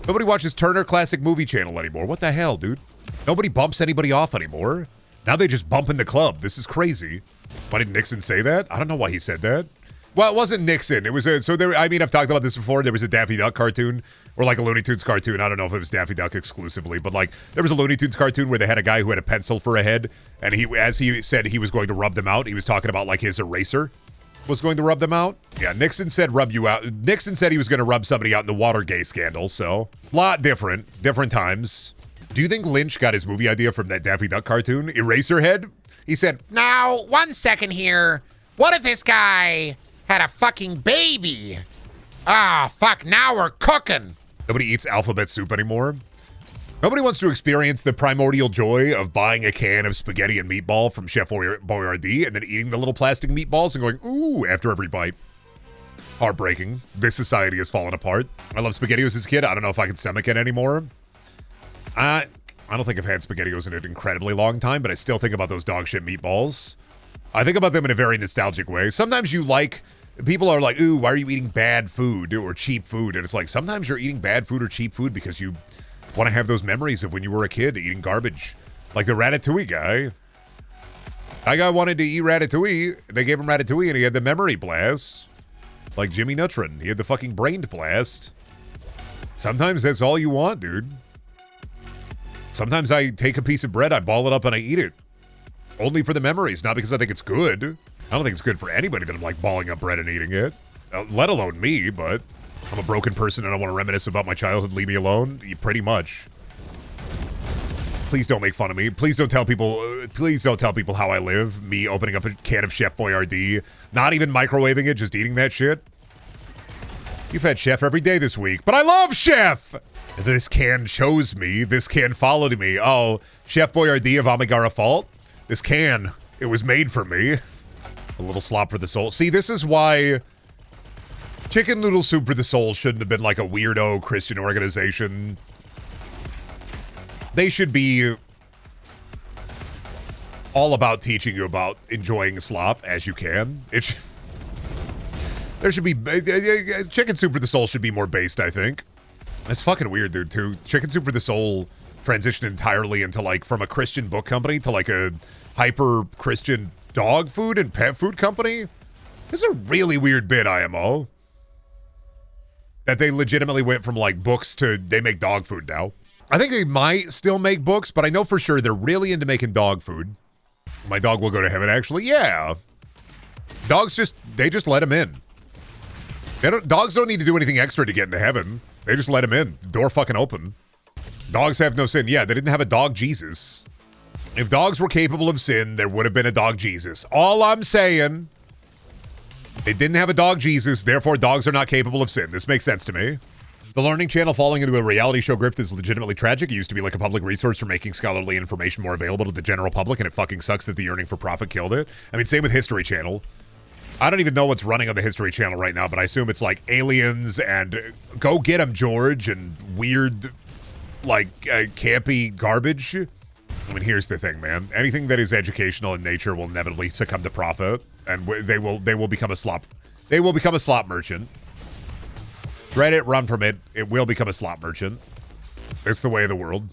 Nobody watches Turner Classic Movie Channel anymore. What the hell, dude? Nobody bumps anybody off anymore. Now they just bump in the club. This is crazy. Why did Nixon say that? I don't know why he said that. Well, it wasn't Nixon. It was I mean, I've talked about this before. There was a Daffy Duck cartoon, or like a Looney Tunes cartoon. I don't know if it was Daffy Duck exclusively, but like there was a Looney Tunes cartoon where they had a guy who had a pencil for a head, and as he said he was going to rub them out, he was talking about like his eraser was going to rub them out. Yeah, Nixon said rub you out. Nixon said he was going to rub somebody out in the Watergate scandal, so a lot different times. Do you think Lynch got his movie idea from that Daffy Duck cartoon, Eraserhead? He said, "Now, 1 second here. What if this guy had a fucking baby? Ah, fuck, now we're cooking." Nobody eats alphabet soup anymore. Nobody wants to experience the primordial joy of buying a can of spaghetti and meatball from Chef Boyardee and then eating the little plastic meatballs and going, ooh, after every bite. Heartbreaking. This society has fallen apart. I love SpaghettiOs as a kid. I don't know if I can stomach it anymore. I don't think I've had SpaghettiOs in an incredibly long time, but I still think about those dog shit meatballs. I think about them in a very nostalgic way. Sometimes people are like, ooh, why are you eating bad food or cheap food? And it's like, sometimes you're eating bad food or cheap food because you want to have those memories of when you were a kid eating garbage. Like the Ratatouille guy. That guy wanted to eat Ratatouille. They gave him Ratatouille and he had the memory blast. Like Jimmy Neutron. He had the fucking brain blast. Sometimes that's all you want, dude. Sometimes I take a piece of bread, I ball it up, and I eat it. Only for the memories, not because I think it's good. I don't think it's good for anybody that I'm like balling up bread and eating it. Let alone me, but I'm a broken person and I want to reminisce about my childhood. Leave me alone. Pretty much. Please don't make fun of me. Please don't tell people how I live. Me opening up a can of Chef Boyardee, not even microwaving it, just eating that shit. You've had Chef every day this week, but I love Chef! This can chose me. This can followed me. Oh, Chef Boyardee of Amigara Fault? This can, it was made for me. A little slop for the soul. See, this is why Chicken Noodle Soup for the Soul shouldn't have been like a weirdo Christian organization. They should be all about teaching you about enjoying slop as you can. There should be, Chicken Soup for the Soul should be more based, I think. That's fucking weird, dude, too. Chicken Soup for the Soul transitioned entirely into, like, from a Christian book company to, like, a hyper-Christian dog food and pet food company. This is a really weird bit, IMO. That they legitimately went from, like, books to they make dog food now. I think they might still make books, but I know for sure they're really into making dog food. My dog will go to heaven, actually. Yeah. Dogs they just let him in. Dogs don't need to do anything extra to get into heaven. They just let him in. Door fucking open. Dogs have no sin. Yeah, they didn't have a dog Jesus. If dogs were capable of sin, there would have been a dog Jesus. All I'm saying, they didn't have a dog Jesus, therefore dogs are not capable of sin. This makes sense to me. The Learning Channel falling into a reality show grift is legitimately tragic. It used to be like a public resource for making scholarly information more available to the general public, and it fucking sucks that the yearning for profit killed it. I mean, same with History Channel. I don't even know what's running on the History Channel right now, but I assume it's like aliens and Go Get 'Em, George, and weird, like, campy garbage. I mean, here's the thing, man. Anything that is educational in nature will inevitably succumb to profit, and they will become a slop. They will become a slot merchant. Reddit, run from it. It will become a slot merchant. It's the way of the world.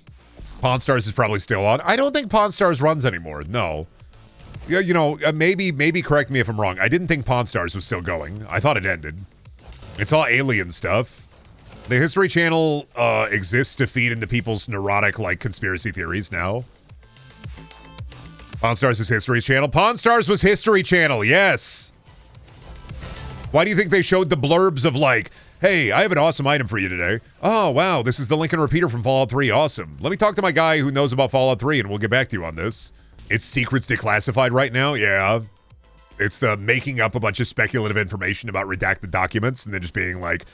Pawn Stars is probably still on. I don't think Pawn Stars runs anymore. No. Yeah, you know, maybe correct me if I'm wrong. I didn't think Pawn Stars was still going. I thought it ended. It's all alien stuff. The History Channel exists to feed into people's neurotic, like, conspiracy theories now. Pawn Stars is History Channel. Pawn Stars was History Channel, yes. Why do you think they showed the blurbs of, like, hey, I have an awesome item for you today. Oh, wow, this is the Lincoln Repeater from Fallout 3. Awesome. Let me talk to my guy who knows about Fallout 3, and we'll get back to you on this. It's secrets declassified right now? Yeah. It's the making up a bunch of speculative information about redacted documents and then just being like,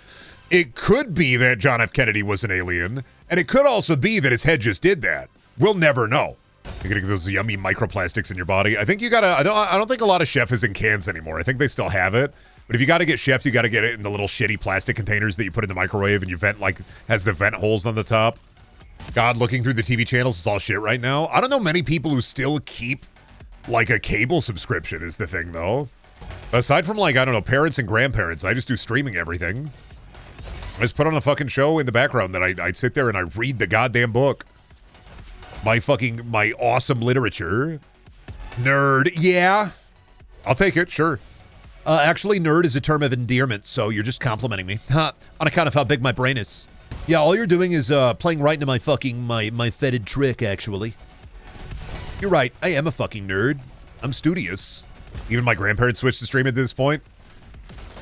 it could be that John F. Kennedy was an alien, and it could also be that his head just did that. We'll never know. You're gonna get those yummy microplastics in your body. I think you gotta, I don't think a lot of Chef is in cans anymore. I think they still have it. But if you gotta get Chefs, you gotta get it in the little shitty plastic containers that you put in the microwave and you vent, like, has the vent holes on the top. God, looking through the TV channels, it's all shit right now. I don't know many people who still keep, like, a cable subscription is the thing, though. Aside from, like, I don't know, parents and grandparents, I just do streaming everything. I just put on a fucking show in the background that I'd sit there and I read the goddamn book. My awesome literature. Nerd, yeah. I'll take it, sure. Actually, nerd is a term of endearment, so you're just complimenting me. On account of how big my brain is. Yeah, all you're doing is playing right into my fucking, my fetid trick, actually. You're right, I am a fucking nerd. I'm studious. Even my grandparents switched to stream at this point.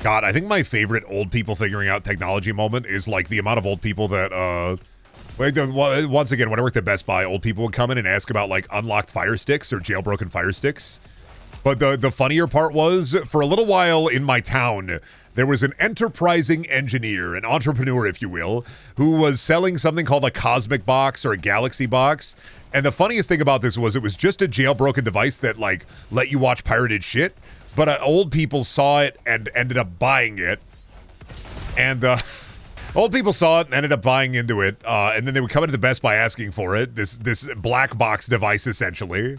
God, I think my favorite old people figuring out technology moment is, like, the amount of old people that, once again, when I worked at Best Buy, old people would come in and ask about, like, unlocked Fire Sticks or jailbroken Fire Sticks. But the funnier part was, for a little while in my town, there was an enterprising engineer, an entrepreneur, if you will, who was selling something called a cosmic box or a galaxy box. And the funniest thing about this was it was just a jailbroken device that, like, let you watch pirated shit. But old people saw it and ended up buying it. And old people saw it and ended up buying into it. And then they would come into the Best Buy asking for it, this black box device, essentially.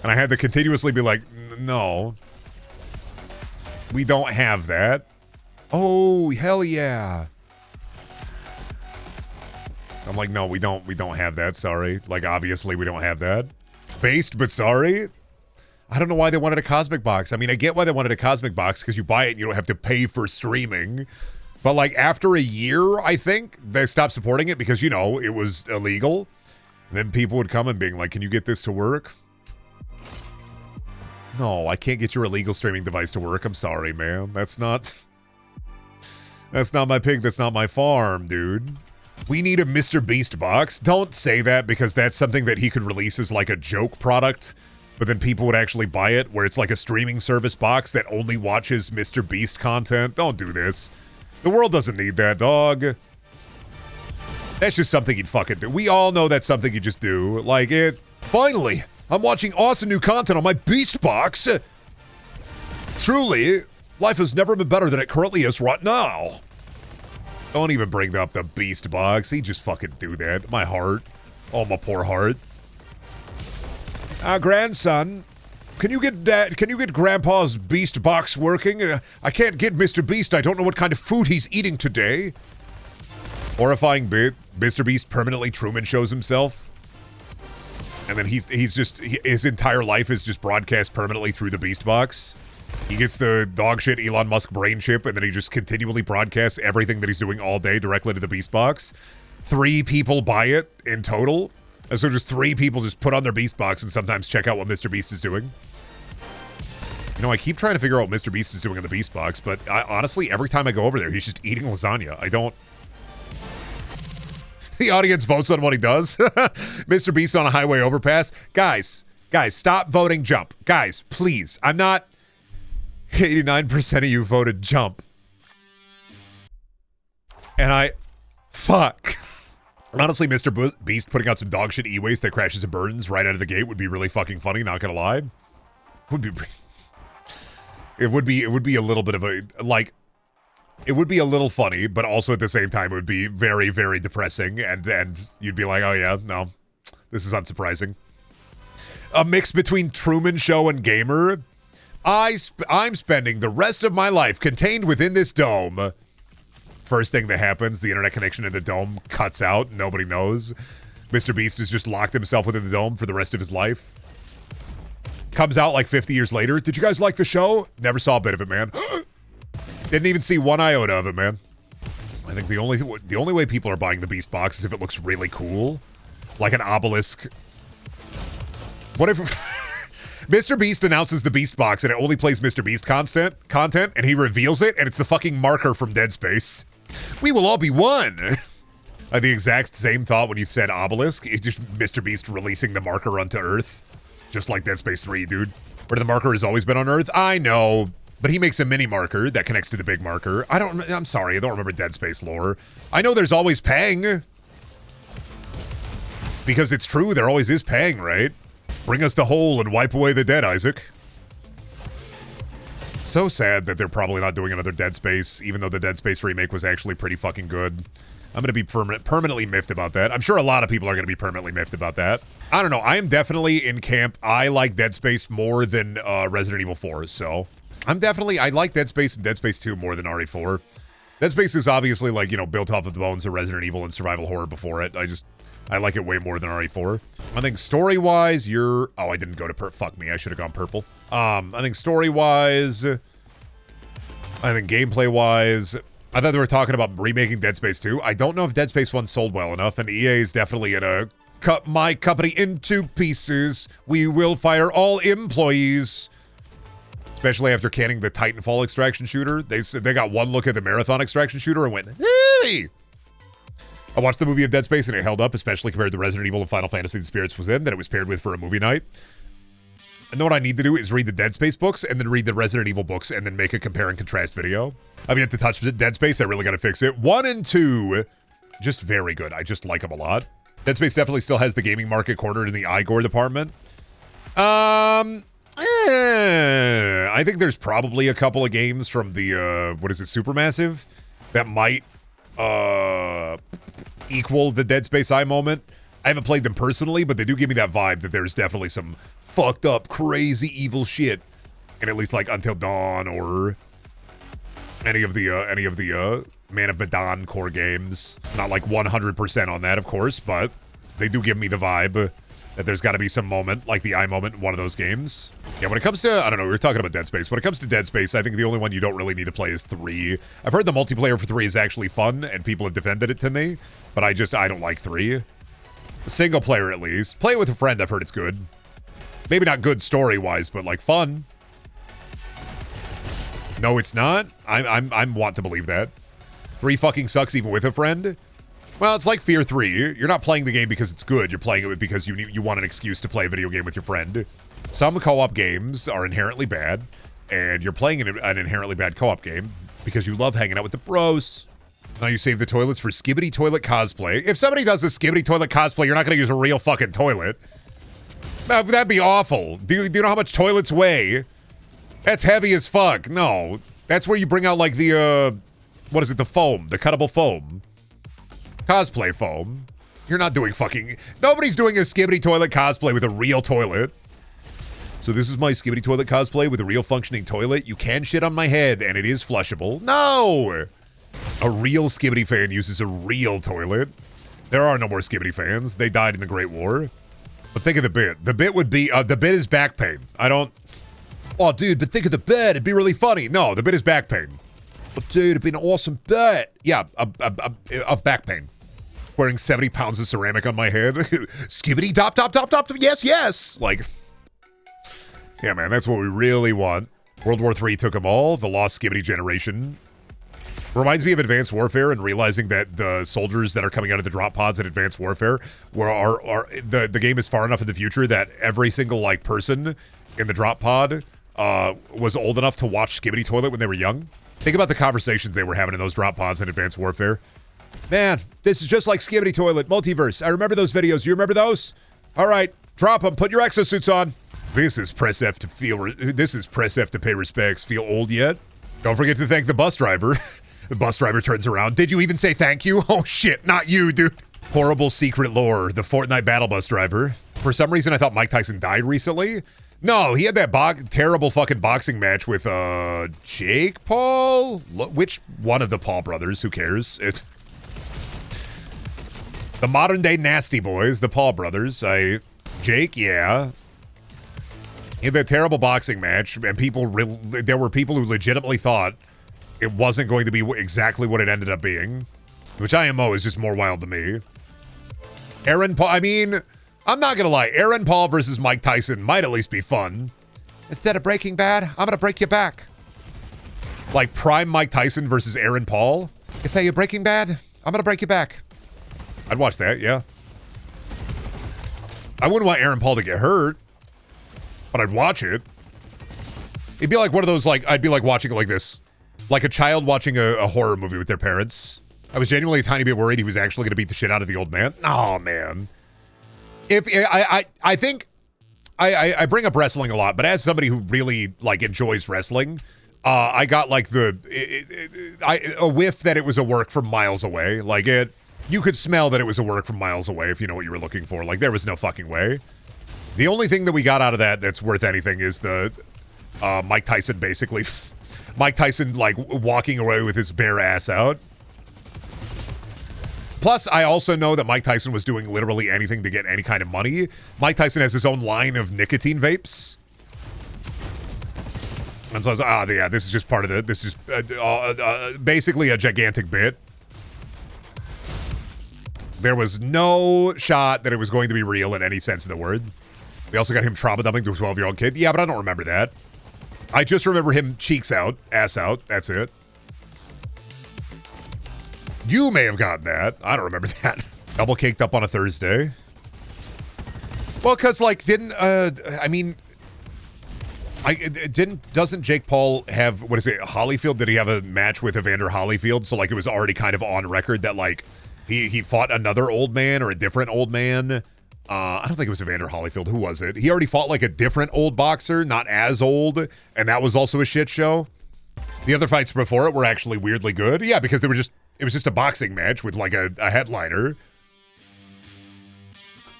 And I had to continuously be like, no, we don't have that. Oh, hell yeah. I'm like, no, we don't have that. Sorry. Like, obviously we don't have that. Based, but sorry. I don't know why they wanted a cosmic box. I mean, I get why they wanted a cosmic box because you buy it and you don't have to pay for streaming. But, like, after a year, I think they stopped supporting it because, you know, it was illegal. And then people would come and being like, can you get this to work? No, I can't get your illegal streaming device to work. I'm sorry, man. That's not my pig. That's not my farm, dude. We need a Mr. Beast box. Don't say that because that's something that he could release as like a joke product, but then people would actually buy it where it's like a streaming service box that only watches Mr. Beast content. Don't do this. The world doesn't need that, dog. That's just something you'd fucking do. We all know that's something you just do. Like it. Finally, I'm watching awesome new content on my Beast box. Truly, life has never been better than it currently is right now. Don't even bring up the Beast box. He just fucking do that. My heart. Oh, my poor heart. Grandson, can you get Grandpa's Beast box working? I can't get Mr. Beast. I don't know what kind of food he's eating today. Horrifying bit. Mr. Beast permanently Truman shows himself. And then his entire life is just broadcast permanently through the Beast box. He gets the dog shit Elon Musk brain chip, and then he just continually broadcasts everything that he's doing all day directly to the Beast box. 3 people buy it in total. And so just 3 people just put on their Beast box and sometimes check out what Mr. Beast is doing. You know, I keep trying to figure out what Mr. Beast is doing on the Beast box, but honestly, every time I go over there, he's just eating lasagna. I don't... The audience votes on what he does. Mr. Beast on a highway overpass. Guys, stop voting jump. Guys, please. I'm not... 89% of you voted jump. And fuck. Honestly, Mr. Beast putting out some dog shit e-waste that crashes and burns right out of the gate would be really fucking funny, not gonna lie. Would be... It would be a little bit of a, like, it would be a little funny, but also at the same time, it would be very, very depressing. And you'd be like, oh yeah, no, this is unsurprising. A mix between Truman Show and Gamer. I'm spending the rest of my life contained within this dome. First thing that happens, the internet connection in the dome cuts out. Nobody knows. Mr. Beast has just locked himself within the dome for the rest of his life. Comes out like 50 years later. Did you guys like the show? Never saw a bit of it, man. Didn't even see one iota of it, man. I think the only way people are buying the Beast box is if it looks really cool. Like an obelisk. What if Mr. Beast announces the Beast box and it only plays Mr. Beast content and he reveals it and it's the fucking marker from Dead Space? We will all be one. I had the exact same thought when you said obelisk. It's just Mr. Beast releasing the marker onto Earth. Just like Dead Space 3, dude. Where the marker has always been on Earth. I know. But he makes a mini marker that connects to the big marker. I'm sorry, I don't remember Dead Space lore. I know there's always Pang. Because it's true, there always is Pang, right? Bring us the hole and wipe away the dead, Isaac. So sad that they're probably not doing another Dead Space, even though the Dead Space remake was actually pretty fucking good. I'm going to be permanently miffed about that. I'm sure a lot of people are going to be permanently miffed about that. I don't know. I am definitely in camp. I like Dead Space more than Resident Evil 4, so I like Dead Space and Dead Space 2 more than RE4. Dead Space is obviously, like, you know, built off of the bones of Resident Evil and survival horror before it. I like it way more than RE4. I think story-wise, oh, I didn't go to fuck me. I should have gone purple. I think story-wise, I think gameplay-wise, I thought they were talking about remaking Dead Space 2. I don't know if Dead Space 1 sold well enough, and EA is definitely in a cut my company into pieces. We will fire all employees. Especially after canning the Titanfall extraction shooter. They got one look at the Marathon extraction shooter and went, hey! I watched the movie of Dead Space and it held up, especially compared to Resident Evil and Final Fantasy the Spirits was in, that it was paired with for a movie night. I know what I need to do is read the Dead Space books and then read the Resident Evil books and then make a compare and contrast video. I've yet to touch Dead Space. I really got to fix it. 1 and 2, just very good. I just like them a lot. Dead Space definitely still has the gaming market cornered in the Igor department. I think there's probably a couple of games from the, what is it, Supermassive that might equal the Dead Space Eye moment. I haven't played them personally, but they do give me that vibe that there's definitely some fucked up, crazy, evil shit in at least like Until Dawn or any of the Man of Medan core games. Not like 100% on that, of course, but they do give me the vibe that there's got to be some moment, like the eye moment in one of those games. Yeah, when it comes to, I don't know, we were talking about Dead Space. When it comes to Dead Space, I think the only one you don't really need to play is 3. I've heard the multiplayer for 3 is actually fun, and people have defended it to me, but I don't like 3. Single player, at least. Play it with a friend, I've heard it's good. Maybe not good story-wise, but, like, fun. No, it's not? I'm want to believe that. 3 fucking sucks even with a friend? Well, it's like Fear 3. You're not playing the game because it's good. You're playing it because you want an excuse to play a video game with your friend. Some co-op games are inherently bad, and you're playing an inherently bad co-op game because you love hanging out with the bros. Now you save the toilets for Skibbity Toilet cosplay. If somebody does a Skibbity Toilet cosplay, you're not going to use a real fucking toilet. That'd be awful. Do you know how much toilets weigh? That's heavy as fuck. No. That's where you bring out, like, the, what is it, the foam, the cuttable foam. Cosplay foam. You're not doing fucking... Nobody's doing a Skibbity Toilet cosplay with a real toilet. So this is my Skibbity Toilet cosplay with a real functioning toilet. You can shit on my head, and it is flushable. No! A real Skibbity fan uses a real toilet. There are no more Skibbity fans. They died in the Great War. But think of the bit. The bit would be... the bit is back pain. I don't... Oh, dude, but think of the bit. It'd be really funny. No, the bit is back pain. But dude, it'd be an awesome bit. Yeah, of back pain. Wearing 70 pounds of ceramic on my head. Skibbity dop, dop, dop, dop. Yes, yes. Like... Yeah, man, that's what we really want. World War III took them all. The lost Skibbity generation. Reminds me of Advanced Warfare and realizing that the soldiers that are coming out of the drop pods in Advanced Warfare the game is far enough in the future that every single, like, person in the drop pod was old enough to watch Skibbity Toilet when they were young. Think about the conversations they were having in those drop pods in Advanced Warfare. Man, this is just like Skibbity Toilet, multiverse. I remember those videos. You remember those? All right, drop them. Put your exosuits on. This is press F to this is press F to pay respects. Feel old yet? Don't forget to thank the bus driver. The bus driver turns around. Did you even say thank you? Oh shit, not you, dude. Horrible secret lore. The Fortnite battle bus driver. For some reason, I thought Mike Tyson died recently. No, he had that terrible fucking boxing match with Jake Paul. Which one of the Paul brothers? Who cares? It's the modern day nasty boys, the Paul brothers. Jake, yeah. He had that terrible boxing match, and there were people who legitimately thought it wasn't going to be exactly what it ended up being, which IMO is just more wild to me. Aaron Paul, I mean, I'm not gonna lie, Aaron Paul versus Mike Tyson might at least be fun. Instead of Breaking Bad, I'm gonna break you back. Like prime Mike Tyson versus Aaron Paul. If you're Breaking Bad, I'm gonna break you back. I'd watch that, yeah. I wouldn't want Aaron Paul to get hurt, but I'd watch it. It'd be like one of those, like, I'd be like watching it like this. Like a child watching a horror movie with their parents. I was genuinely a tiny bit worried he was actually going to beat the shit out of the old man. Oh, man. I think I bring up wrestling a lot, but as somebody who really, like, enjoys wrestling, I got, like, a whiff that it was a work from miles away. Like, you could smell that it was a work from miles away if you know what you were looking for. Like, there was no fucking way. The only thing that we got out of that that's worth anything is the Mike Tyson basically... Mike Tyson, like, walking away with his bare ass out. Plus, I also know that Mike Tyson was doing literally anything to get any kind of money. Mike Tyson has his own line of nicotine vapes. And so I was like, yeah, this is just part of it. This is basically a gigantic bit. There was no shot that it was going to be real in any sense of the word. We also got him trauma dumping to a 12-year-old kid. Yeah, but I don't remember that. I just remember him cheeks out, ass out. That's it. You may have gotten that. I don't remember that. Double caked up on a Thursday. Well, because, like, doesn't Jake Paul have, what is it, Holyfield? Did he have a match with Evander Holyfield? So, like, it was already kind of on record that, like, he fought another old man or a different old man. I don't think it was Evander Holyfield. Who was it? He already fought like a different old boxer, not as old, and that was also a shit show. The other fights before it were actually weirdly good. Yeah, because it was just a boxing match with like a headliner.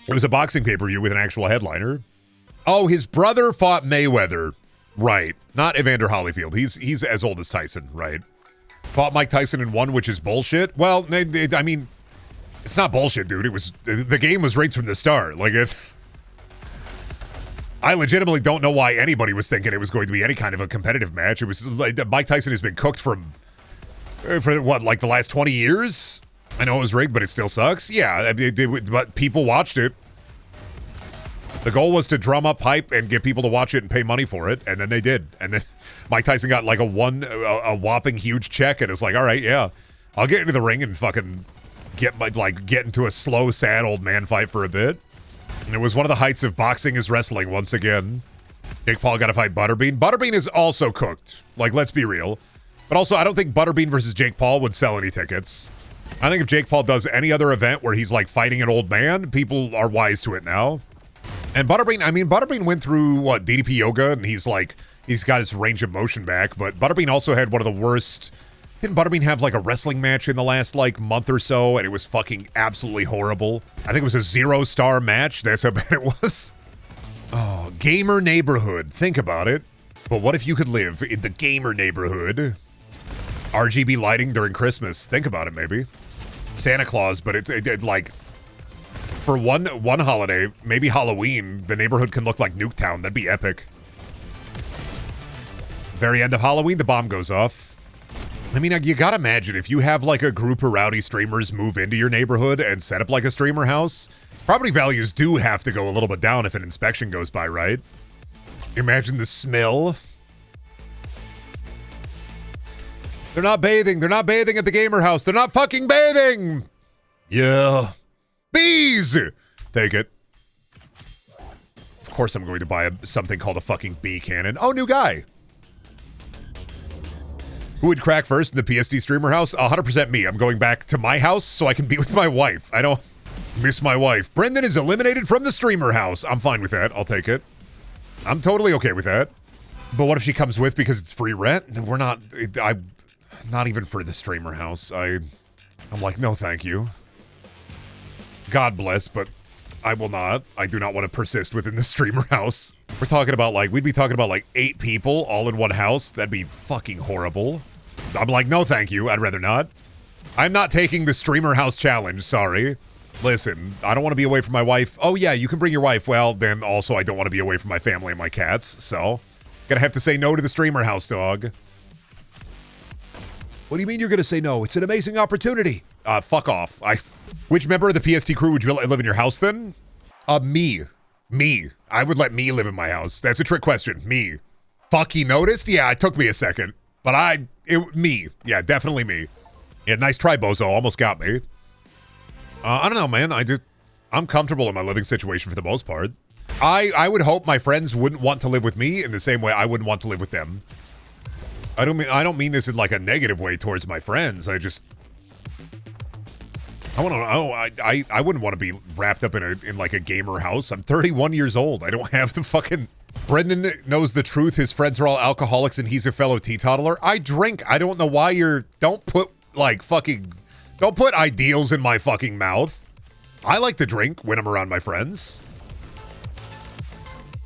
It was a boxing pay-per-view with an actual headliner. Oh, his brother fought Mayweather. Right. Not Evander Holyfield. He's as old as Tyson, right? Fought Mike Tyson in one, which is bullshit. Well, I mean, it's not bullshit, dude. It was the game was rigged from the start. Like, I legitimately don't know why anybody was thinking it was going to be any kind of a competitive match. It was like Mike Tyson has been cooked for what, like the last 20 years? I know it was rigged, but it still sucks. Yeah, but people watched it. The goal was to drum up hype and get people to watch it and pay money for it, and then they did. And then Mike Tyson got like a whopping huge check, and it's like, all right, yeah, I'll get into the ring and fucking get into a slow, sad old man fight for a bit. And it was one of the heights of boxing is wrestling once again. Jake Paul got to fight Butterbean. Butterbean is also cooked. Like, let's be real. But also, I don't think Butterbean versus Jake Paul would sell any tickets. I think if Jake Paul does any other event where he's like fighting an old man, people are wise to it now. And Butterbean went through what, DDP yoga, and he's got his range of motion back. But Butterbean also had one of the worst. Didn't Butterbean have like a wrestling match in the last like month or so, and it was fucking absolutely horrible? I think it was a 0-star match. That's how bad it was. Oh, gamer neighborhood. Think about it. But what if you could live in the gamer neighborhood? RGB lighting during Christmas. Think about it, maybe. Santa Claus, but it like for one holiday, maybe Halloween, the neighborhood can look like Nuketown. That'd be epic. Very end of Halloween, the bomb goes off. I mean, you gotta imagine if you have like a group of rowdy streamers move into your neighborhood and set up like a streamer house, property values do have to go a little bit down if an inspection goes by, right? Imagine the smell. They're not bathing. They're not bathing at the gamer house. They're not fucking bathing. Yeah. Bees. Take it. Of course I'm going to buy something called a fucking bee cannon. Oh, new guy. Who would crack first in the PSD streamer house? 100% me. I'm going back to my house so I can be with my wife. I don't miss my wife. Brendan is eliminated from the streamer house. I'm fine with that. I'll take it. I'm totally okay with that. But what if she comes with because it's free rent? We're not, not even for the streamer house. I'm like, no, thank you. God bless, but I will not. I do not want to persist within the streamer house. We're talking about like, we'd be talking about like 8 people all in one house. That'd be fucking horrible. I'm like, no, thank you. I'd rather not. I'm not taking the streamer house challenge. Sorry. Listen, I don't want to be away from my wife. Oh yeah, you can bring your wife. Well, then also I don't want to be away from my family and my cats. So, gonna have to say no to the streamer house, dog. What do you mean you're gonna say no? It's an amazing opportunity. Fuck off. Which member of the PST crew would you live in your house then? Me. I would let me live in my house. That's a trick question. Me. Fuck, he noticed? Yeah, it took me a second. But me. Yeah, definitely me. Yeah, nice try, Bozo. Almost got me. I don't know, man. I'm comfortable in my living situation for the most part. I would hope my friends wouldn't want to live with me in the same way I wouldn't want to live with them. I don't mean this in like a negative way towards my friends. I wouldn't want to be wrapped up in like a gamer house. I'm 31 years old. I don't have the fucking... Brendan knows the truth. His friends are all alcoholics and he's a fellow teetotaler. I drink. I don't know why don't put ideals in my fucking mouth. I like to drink when I'm around my friends.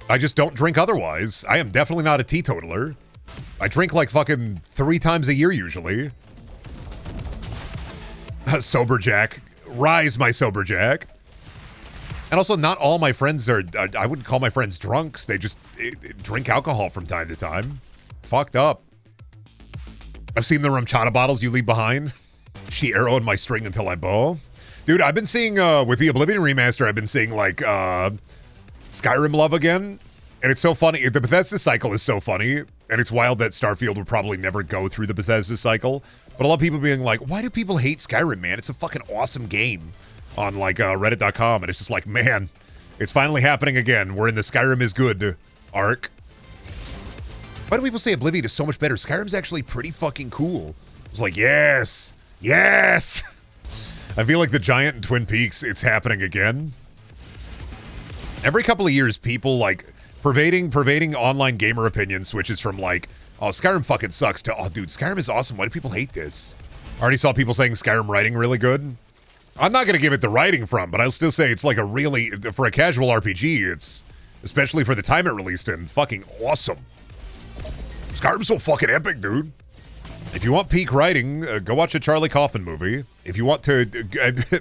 I just don't drink otherwise. I am definitely not a teetotaler. I drink like fucking 3 times a year usually. Sober Jack. Rise, my sober Jack. And also, not all my friends are... I wouldn't call my friends drunks. They just drink alcohol from time to time. Fucked up. I've seen the rumchata bottles you leave behind. She arrowed my string until I bow. Dude, I've been seeing... with the Oblivion remaster, I've been seeing, like, Skyrim love again. And it's so funny. The Bethesda cycle is so funny. And it's wild that Starfield would probably never go through the Bethesda cycle. But a lot of people being like, why do people hate Skyrim, man? It's a fucking awesome game. On like reddit.com, and it's just like, man, it's finally happening again. We're in the Skyrim is good arc. Why do people say Oblivion is so much better? Skyrim's actually pretty fucking cool. It's like, yes. I feel like the giant in Twin Peaks, it's happening again. Every couple of years, people like pervading online gamer opinion switches from like, oh, Skyrim fucking sucks to, oh, dude, Skyrim is awesome. Why do people hate this? I already saw people saying Skyrim writing really good. I'm not going to give it the writing from, but I'll still say it's like a really, for a casual RPG, it's, especially for the time it released in, fucking awesome. Skyrim's so fucking epic, dude. If you want peak writing, go watch a Charlie Kaufman movie. If you want to,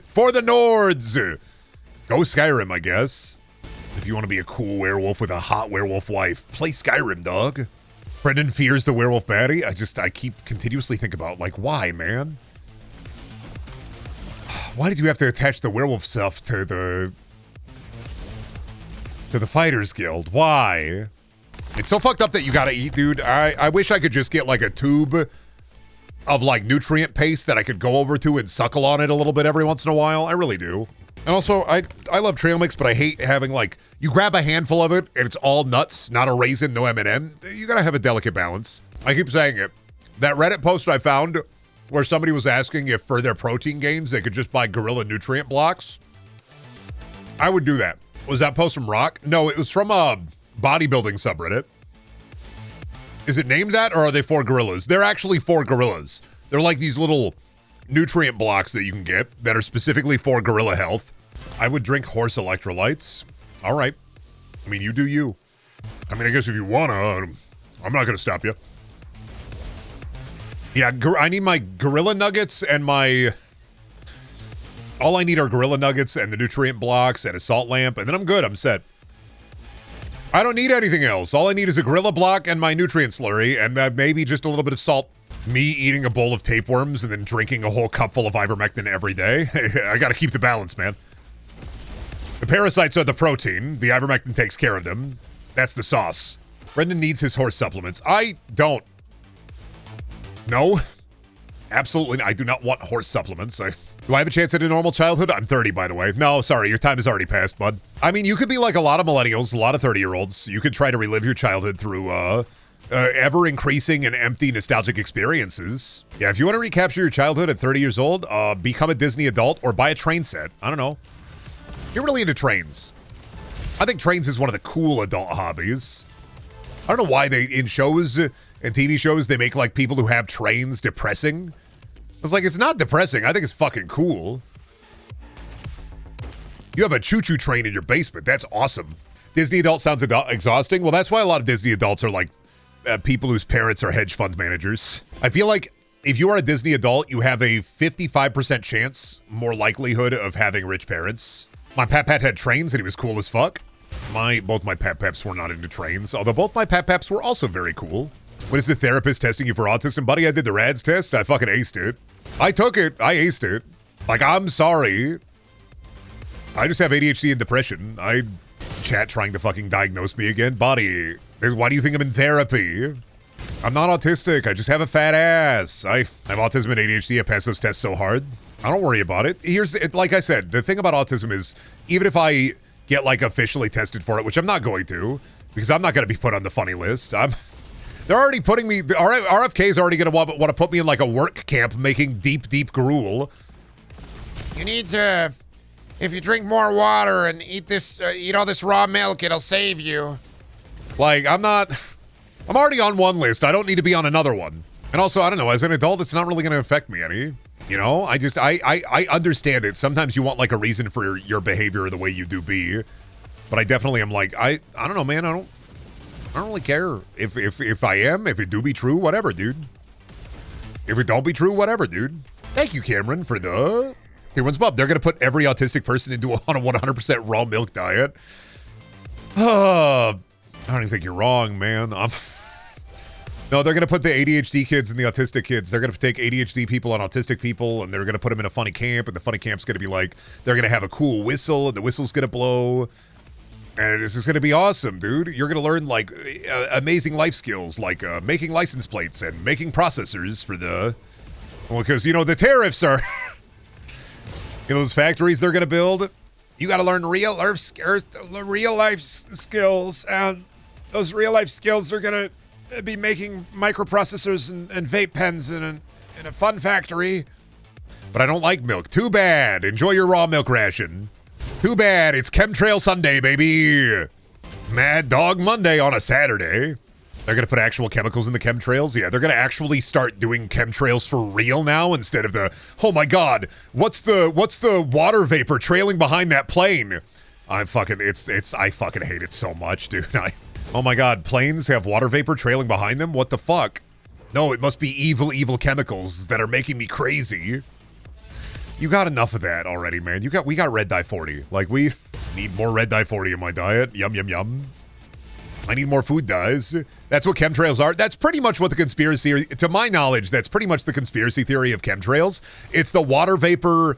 for the Nords, go Skyrim, I guess. If you want to be a cool werewolf with a hot werewolf wife, play Skyrim, dog. Brendan fears the werewolf baddie. I keep continuously think about, like, why, man? Why did you have to attach the werewolf stuff to the Fighters Guild? Why? It's so fucked up that you gotta eat, dude. I wish I could just get like a tube of like nutrient paste that I could go over to and suckle on it a little bit every once in a while. I really do. And also, I love trail mix, but I hate having like, you grab a handful of it and it's all nuts, not a raisin, no M&M. You gotta have a delicate balance. I keep saying it. That Reddit post I found where somebody was asking if for their protein gains they could just buy gorilla nutrient blocks. I would do that. Was that post from Rock? No, it was from a bodybuilding subreddit. Is it named that, or are they for gorillas? They're actually for gorillas. They're like these little nutrient blocks that you can get that are specifically for gorilla health. I would drink horse electrolytes. All right. I mean, you do you. I mean, I guess if you wanna, I'm not gonna stop you. Yeah, I need my gorilla nuggets and my... All I need are gorilla nuggets and the nutrient blocks and a salt lamp, and then I'm good. I'm set. I don't need anything else. All I need is a gorilla block and my nutrient slurry, and maybe just a little bit of salt. Me eating a bowl of tapeworms and then drinking a whole cup full of ivermectin every day. I gotta keep the balance, man. The parasites are the protein. The ivermectin takes care of them. That's the sauce. Brendan needs his horse supplements. I don't. No, absolutely. I do not want horse supplements. Do I have a chance at a normal childhood? I'm 30, by the way. No, sorry, your time has already passed, bud. I mean, you could be like a lot of millennials, a lot of 30-year-olds. You could try to relive your childhood through ever-increasing and empty nostalgic experiences. Yeah, if you want to recapture your childhood at 30 years old, become a Disney adult or buy a train set. I don't know. You're really into trains. I think trains is one of the cool adult hobbies. I don't know why they, in shows and TV shows, they make like people who have trains depressing. It's like, it's not depressing. I think it's fucking cool. You have a choo-choo train in your basement. That's awesome. Disney adult sounds exhausting. Well, that's why a lot of Disney adults are like people whose parents are hedge fund managers. I feel like if you are a Disney adult, you have a 55% chance, more likelihood of having rich parents. My Pap had trains and he was cool as fuck. Both my Paps were not into trains, although both my Paps were also very cool. What is the therapist testing you for autism? Buddy, I did the RADS test. I fucking aced it. I took it. I aced it. Like, I'm sorry. I just have ADHD and depression. Chat trying to fucking diagnose me again. Buddy, why do you think I'm in therapy? I'm not autistic. I just have a fat ass. I have autism and ADHD. I pass those tests so hard. I don't worry about it. Like I said, the thing about autism is, even if I get like officially tested for it, which I'm not going to, because I'm not going to be put on the funny list. They're already putting me, RFK is already going to want to put me in like a work camp making deep gruel. You need to, if you drink more water and eat all this raw milk, it'll save you. Like, I'm already on one list. I don't need to be on another one. And also, I don't know, as an adult, it's not really going to affect me any. You know, I understand it. Sometimes you want like a reason for your behavior the way you do be. But I definitely am like, I don't know, man. I don't really care if it do be true, whatever, dude. If it don't be true, whatever, dude. Thank you, Cameron, for the Here one's Bob. They're gonna put every autistic person on a 100% raw milk diet. I don't even think you're wrong, man. No, they're gonna put the ADHD kids and the autistic kids. They're gonna take ADHD people and autistic people, and they're gonna put them in a funny camp, and the funny camp's gonna be like, they're gonna have a cool whistle, and the whistle's gonna blow. And this is going to be awesome, dude. You're going to learn, like, amazing life skills, like making license plates and making processors for the... Well, because, you know, the tariffs are... you know, those factories they're going to build? You got to learn real life skills, and those real-life skills are going to be making microprocessors and vape pens in a fun factory. But I don't like milk. Too bad. Enjoy your raw milk ration. Too bad, it's Chemtrail Sunday, baby. Mad Dog Monday on a Saturday. They're going to put actual chemicals in the chemtrails? Yeah, they're going to actually start doing chemtrails for real now instead of the, oh my god, what's the water vapor trailing behind that plane? I fucking hate it so much, dude. Oh my god, planes have water vapor trailing behind them? What the fuck? No, it must be evil chemicals that are making me crazy. You got enough of that already, man. We got red dye 40. Like, we need more red dye 40 in my diet. Yum, yum, yum. I need more food dyes. That's what chemtrails are. That's pretty much what the conspiracy, to my knowledge, that's pretty much the conspiracy theory of chemtrails. It's the water vapor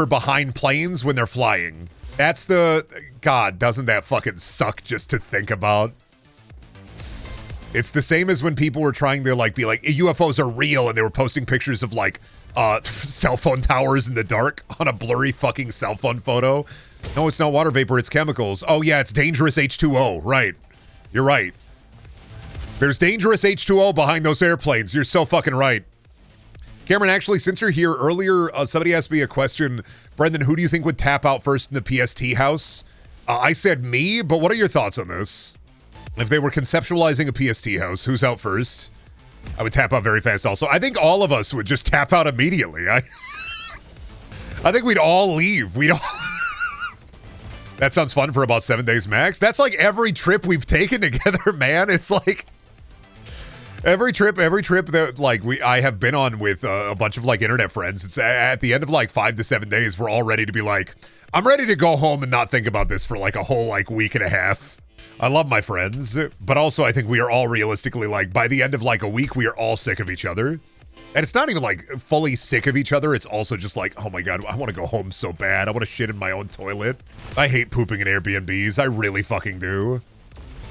behind planes when they're flying. That's the, god, doesn't that fucking suck just to think about? It's the same as when people were trying to like be like, UFOs are real, and they were posting pictures of like, cell phone towers in the dark on a blurry fucking cell phone photo. No, it's not water vapor, it's chemicals. Oh yeah, it's dangerous H2O. Right. You're right. There's dangerous H2O behind those airplanes. You're so fucking right. Cameron, actually, since you're here earlier, somebody asked me a question. Brendan, who do you think would tap out first in the PST house? I said me, but what are your thoughts on this? If they were conceptualizing a PST house, who's out first? I would tap out very fast also. I think all of us would just tap out immediately. I think we'd all leave. That sounds fun for about 7 days max. That's like every trip we've taken together, man. It's like every trip that like I have been on with a bunch of like internet friends. It's at the end of like 5 to 7 days, we're all ready to be like, I'm ready to go home and not think about this for like a whole like week and a half. I love my friends, but also I think we are all realistically like, by the end of like a week, we are all sick of each other. And it's not even like fully sick of each other. It's also just like, oh my god, I want to go home so bad. I want to shit in my own toilet. I hate pooping in Airbnbs. I really fucking do.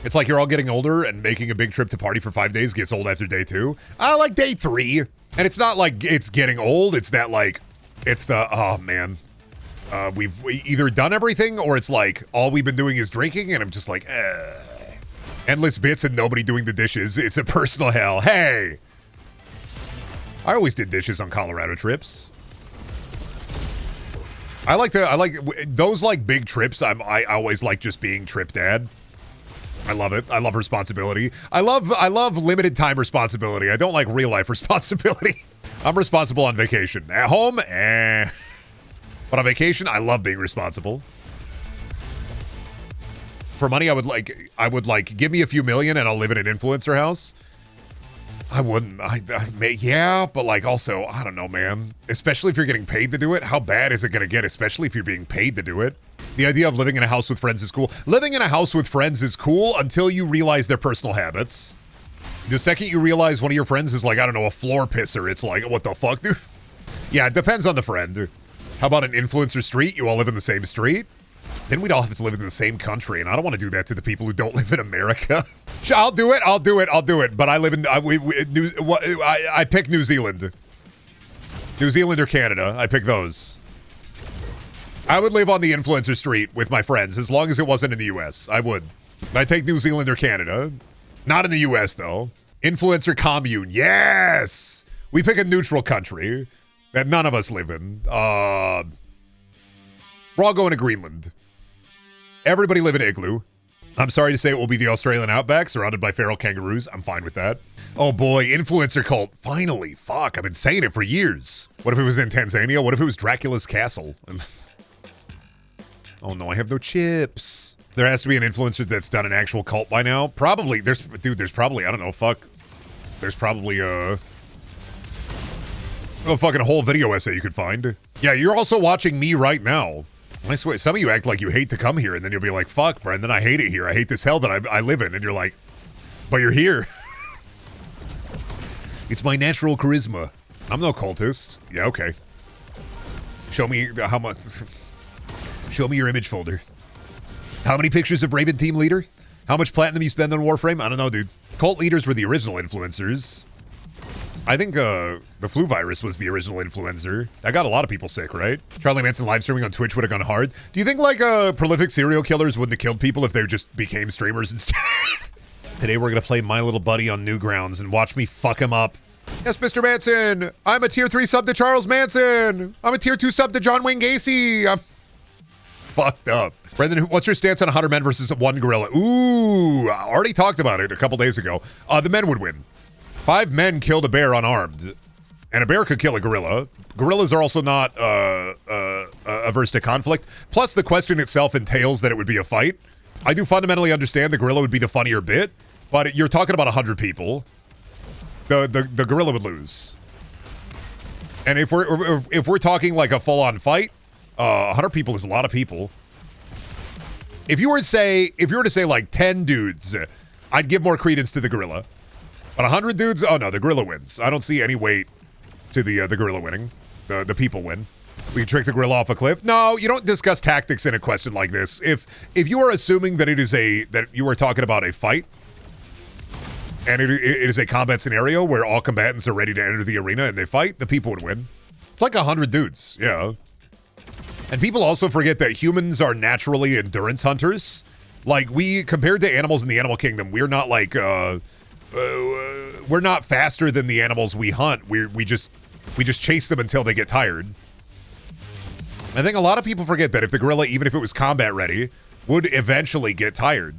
It's like you're all getting older, and making a big trip to party for 5 days gets old after day 2. I like day 3. And it's not like it's getting old. It's that like, it's the, oh man. We've either done everything, or it's like all we've been doing is drinking, and I'm just like, endless bits and nobody doing the dishes. It's a personal hell. Hey, I always did dishes on Colorado trips. I like those like big trips. I always like just being trip dad. I love it. I love responsibility. I love limited time responsibility. I don't like real life responsibility. I'm responsible on vacation. At home, but on vacation, I love being responsible. For money, I would like give me a few million and I'll live in an influencer house. I wouldn't. Yeah, but like also, I don't know, man. Especially if you're getting paid to do it, how bad is it going to get? Especially if you're being paid to do it. The idea of living in a house with friends is cool. Living in a house with friends is cool until you realize their personal habits. The second you realize one of your friends is like, I don't know, a floor pisser, it's like, what the fuck, dude? Yeah, it depends on the friend. How about an influencer street? You all live in the same street? Then we'd all have to live in the same country, and I don't want to do that to the people who don't live in America. I'll do it. But I live in, I pick New Zealand. New Zealand or Canada, I pick those. I would live on the influencer street with my friends, as long as it wasn't in the U.S. I would. I take New Zealand or Canada. Not in the U.S., though. Influencer commune, yes! We pick a neutral country that none of us live in. We're all going to Greenland. Everybody live in igloo. I'm sorry to say it will be the Australian outback, surrounded by feral kangaroos. I'm fine with that. Oh boy, influencer cult. Finally, fuck, I've been saying it for years. What if it was in Tanzania? What if it was Dracula's castle? Oh no, I have no chips. There has to be an influencer that's done an actual cult by now. Probably, there's probably, I don't know, fuck. There's probably a fucking whole video essay you could find. Yeah, you're also watching me right now. I swear, some of you act like you hate to come here, and then you'll be like, fuck, Brendan, I hate it here. I hate this hell that I live in. And you're like, but you're here. It's my natural charisma. I'm no cultist. Yeah, okay. Show me how much. Show me your image folder. How many pictures of Raven Team Leader? How much platinum you spend on Warframe? I don't know, dude. Cult leaders were the original influencers. I think the flu virus was the original influencer. That got a lot of people sick, right? Charlie Manson live streaming on Twitch would have gone hard. Do you think like prolific serial killers wouldn't have killed people if they just became streamers instead? Today we're gonna play My Little Buddy on Newgrounds and watch me fuck him up. Yes, Mr. Manson. I'm a tier 3 sub to Charles Manson. I'm a tier 2 sub to John Wayne Gacy. I'm fucked up. Brendan, what's your stance on 100 men versus one gorilla? Ooh, I already talked about it a couple days ago. The men would win. 5 men killed a bear unarmed, and a bear could kill a gorilla. Gorillas are also not averse to conflict. Plus, the question itself entails that it would be a fight. I do fundamentally understand the gorilla would be the funnier bit, but you're talking about 100 people. The gorilla would lose. And if we're talking like a full-on fight, 100 people is a lot of people. If you were to say like 10 dudes, I'd give more credence to the gorilla. But 100 dudes? Oh no, the gorilla wins. I don't see any weight to the gorilla winning. The people win. We can trick the gorilla off a cliff. No, you don't discuss tactics in a question like this. If you are assuming that that you are talking about a fight, and it is a combat scenario where all combatants are ready to enter the arena and they fight, the people would win. It's like 100 dudes, yeah. And people also forget that humans are naturally endurance hunters. Like compared to animals in the animal kingdom, we're not like we're not faster than the animals we hunt. We just chase them until they get tired. I think a lot of people forget that if the gorilla, even if it was combat ready, would eventually get tired.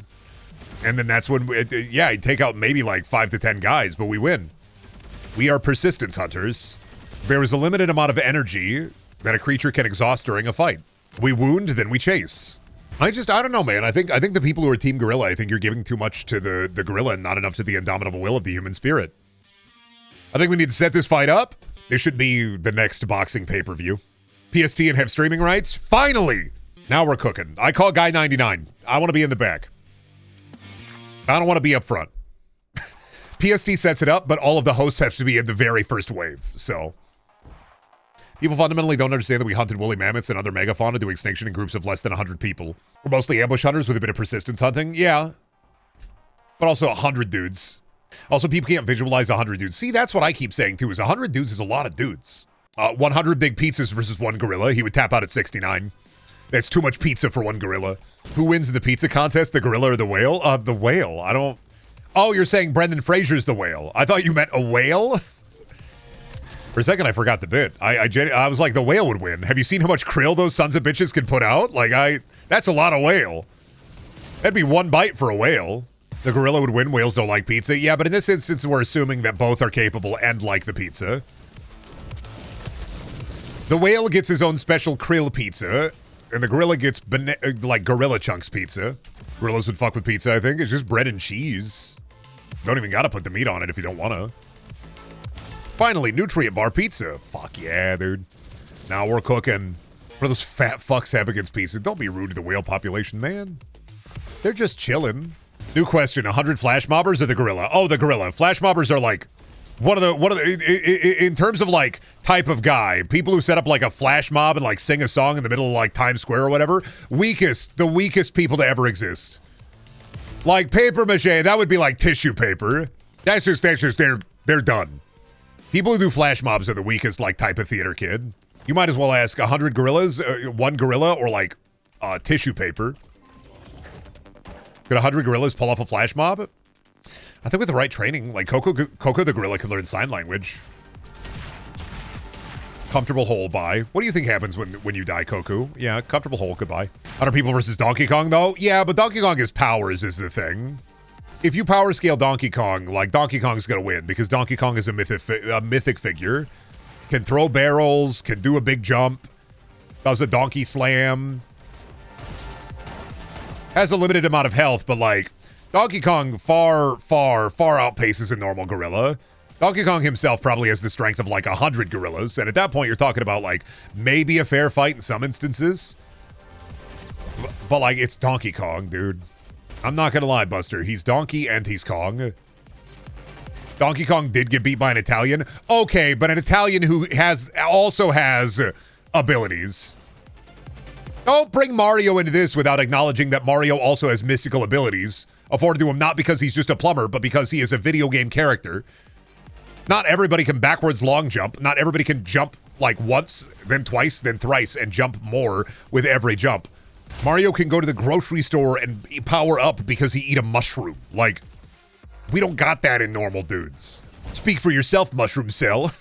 And then that's when, he'd take out maybe like 5 to 10 guys, but we win. We are persistence hunters. There is a limited amount of energy that a creature can exhaust during a fight. We wound, then we chase. I don't know, man. I think the people who are Team Gorilla, I think you're giving too much to the gorilla and not enough to the indomitable will of the human spirit. I think we need to set this fight up. This should be the next boxing pay-per-view. PST and have streaming rights? Finally! Now we're cooking. I call Guy 99. I want to be in the back. I don't want to be up front. PST sets it up, but all of the hosts have to be in the very first wave, so... People fundamentally don't understand that we hunted woolly mammoths and other megafauna to extinction in groups of less than 100 people. We're mostly ambush hunters with a bit of persistence hunting. Yeah. But also 100 dudes. Also, people can't visualize 100 dudes. See, that's what I keep saying, too, is 100 dudes is a lot of dudes. 100 big pizzas versus one gorilla. He would tap out at 69. That's too much pizza for one gorilla. Who wins in the pizza contest, the gorilla or the whale? The whale. I don't... Oh, you're saying Brendan Fraser's the whale. I thought you meant a whale? For a second, I forgot the bit. I was like, the whale would win. Have you seen how much krill those sons of bitches can put out? Like, that's a lot of whale. That'd be one bite for a whale. The gorilla would win. Whales don't like pizza. Yeah, but in this instance, we're assuming that both are capable and like the pizza. The whale gets his own special krill pizza, and the gorilla gets like gorilla chunks pizza. Gorillas would fuck with pizza, I think. It's just bread and cheese. Don't even gotta put the meat on it if you don't wanna. Finally, nutrient bar pizza. Fuck yeah, dude. Now we're cooking. What do those fat fucks have against pizza? Don't be rude to the whale population, man. They're just chilling. New question, 100 flash mobbers or the gorilla? Oh, the gorilla. Flash mobbers are like one of the in terms of like type of guy, people who set up like a flash mob and like sing a song in the middle of like Times Square or whatever, the weakest people to ever exist. Like paper mache, that would be like tissue paper. That's just they're done. People who do flash mobs are the weakest like type of theater kid. You might as well ask 100 gorillas, one gorilla, or like tissue paper. Could 100 gorillas pull off a flash mob? I think with the right training, like Coco the gorilla could learn sign language. Comfortable hole, bye. What do you think happens when you die, Coco? Yeah, comfortable hole, goodbye. 100 people versus Donkey Kong, though? Yeah, but Donkey Kong has powers is the thing. If you power scale Donkey Kong, like Donkey Kong's gonna win because Donkey Kong is a mythic figure. Can throw barrels, can do a big jump, does a donkey slam. Has a limited amount of health, but like Donkey Kong far outpaces a normal gorilla. Donkey Kong himself probably has the strength of like 100 gorillas, and at that point you're talking about like maybe a fair fight in some instances. But like it's Donkey Kong, dude. I'm not gonna lie, Buster. He's Donkey and he's Kong. Donkey Kong did get beat by an Italian. Okay, but an Italian who also has abilities. Don't bring Mario into this without acknowledging that Mario also has mystical abilities afforded to him, not because he's just a plumber, but because he is a video game character. Not everybody can backwards long jump. Not everybody can jump like once, then twice, then thrice, and jump more with every jump. Mario can go to the grocery store and power up because he eat a mushroom. Like, we don't got that in normal dudes. Speak for yourself, Mushroom Cell.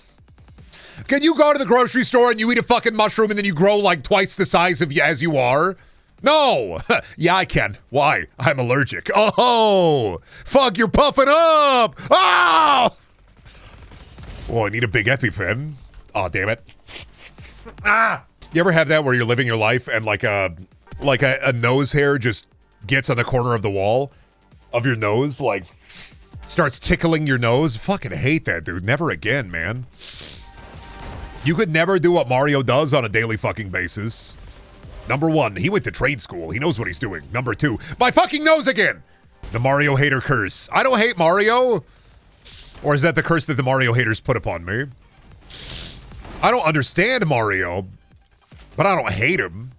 Can you go to the grocery store and you eat a fucking mushroom and then you grow like twice the size of you as you are? No. Yeah, I can. Why? I'm allergic. Oh, fuck, you're puffing up. Oh! Oh, I need a big EpiPen. Oh, damn it. Ah! You ever have that where you're living your life and like a nose hair just gets on the corner of the wall of your nose, like starts tickling your nose? Fucking hate that, dude. Never again, man. You could never do what Mario does on a daily fucking basis. Number one, he went to trade school. He knows what he's doing. Number two, my fucking nose again. The Mario hater curse. I don't hate Mario. Or is that the curse that the Mario haters put upon me? I don't understand Mario, but I don't hate him.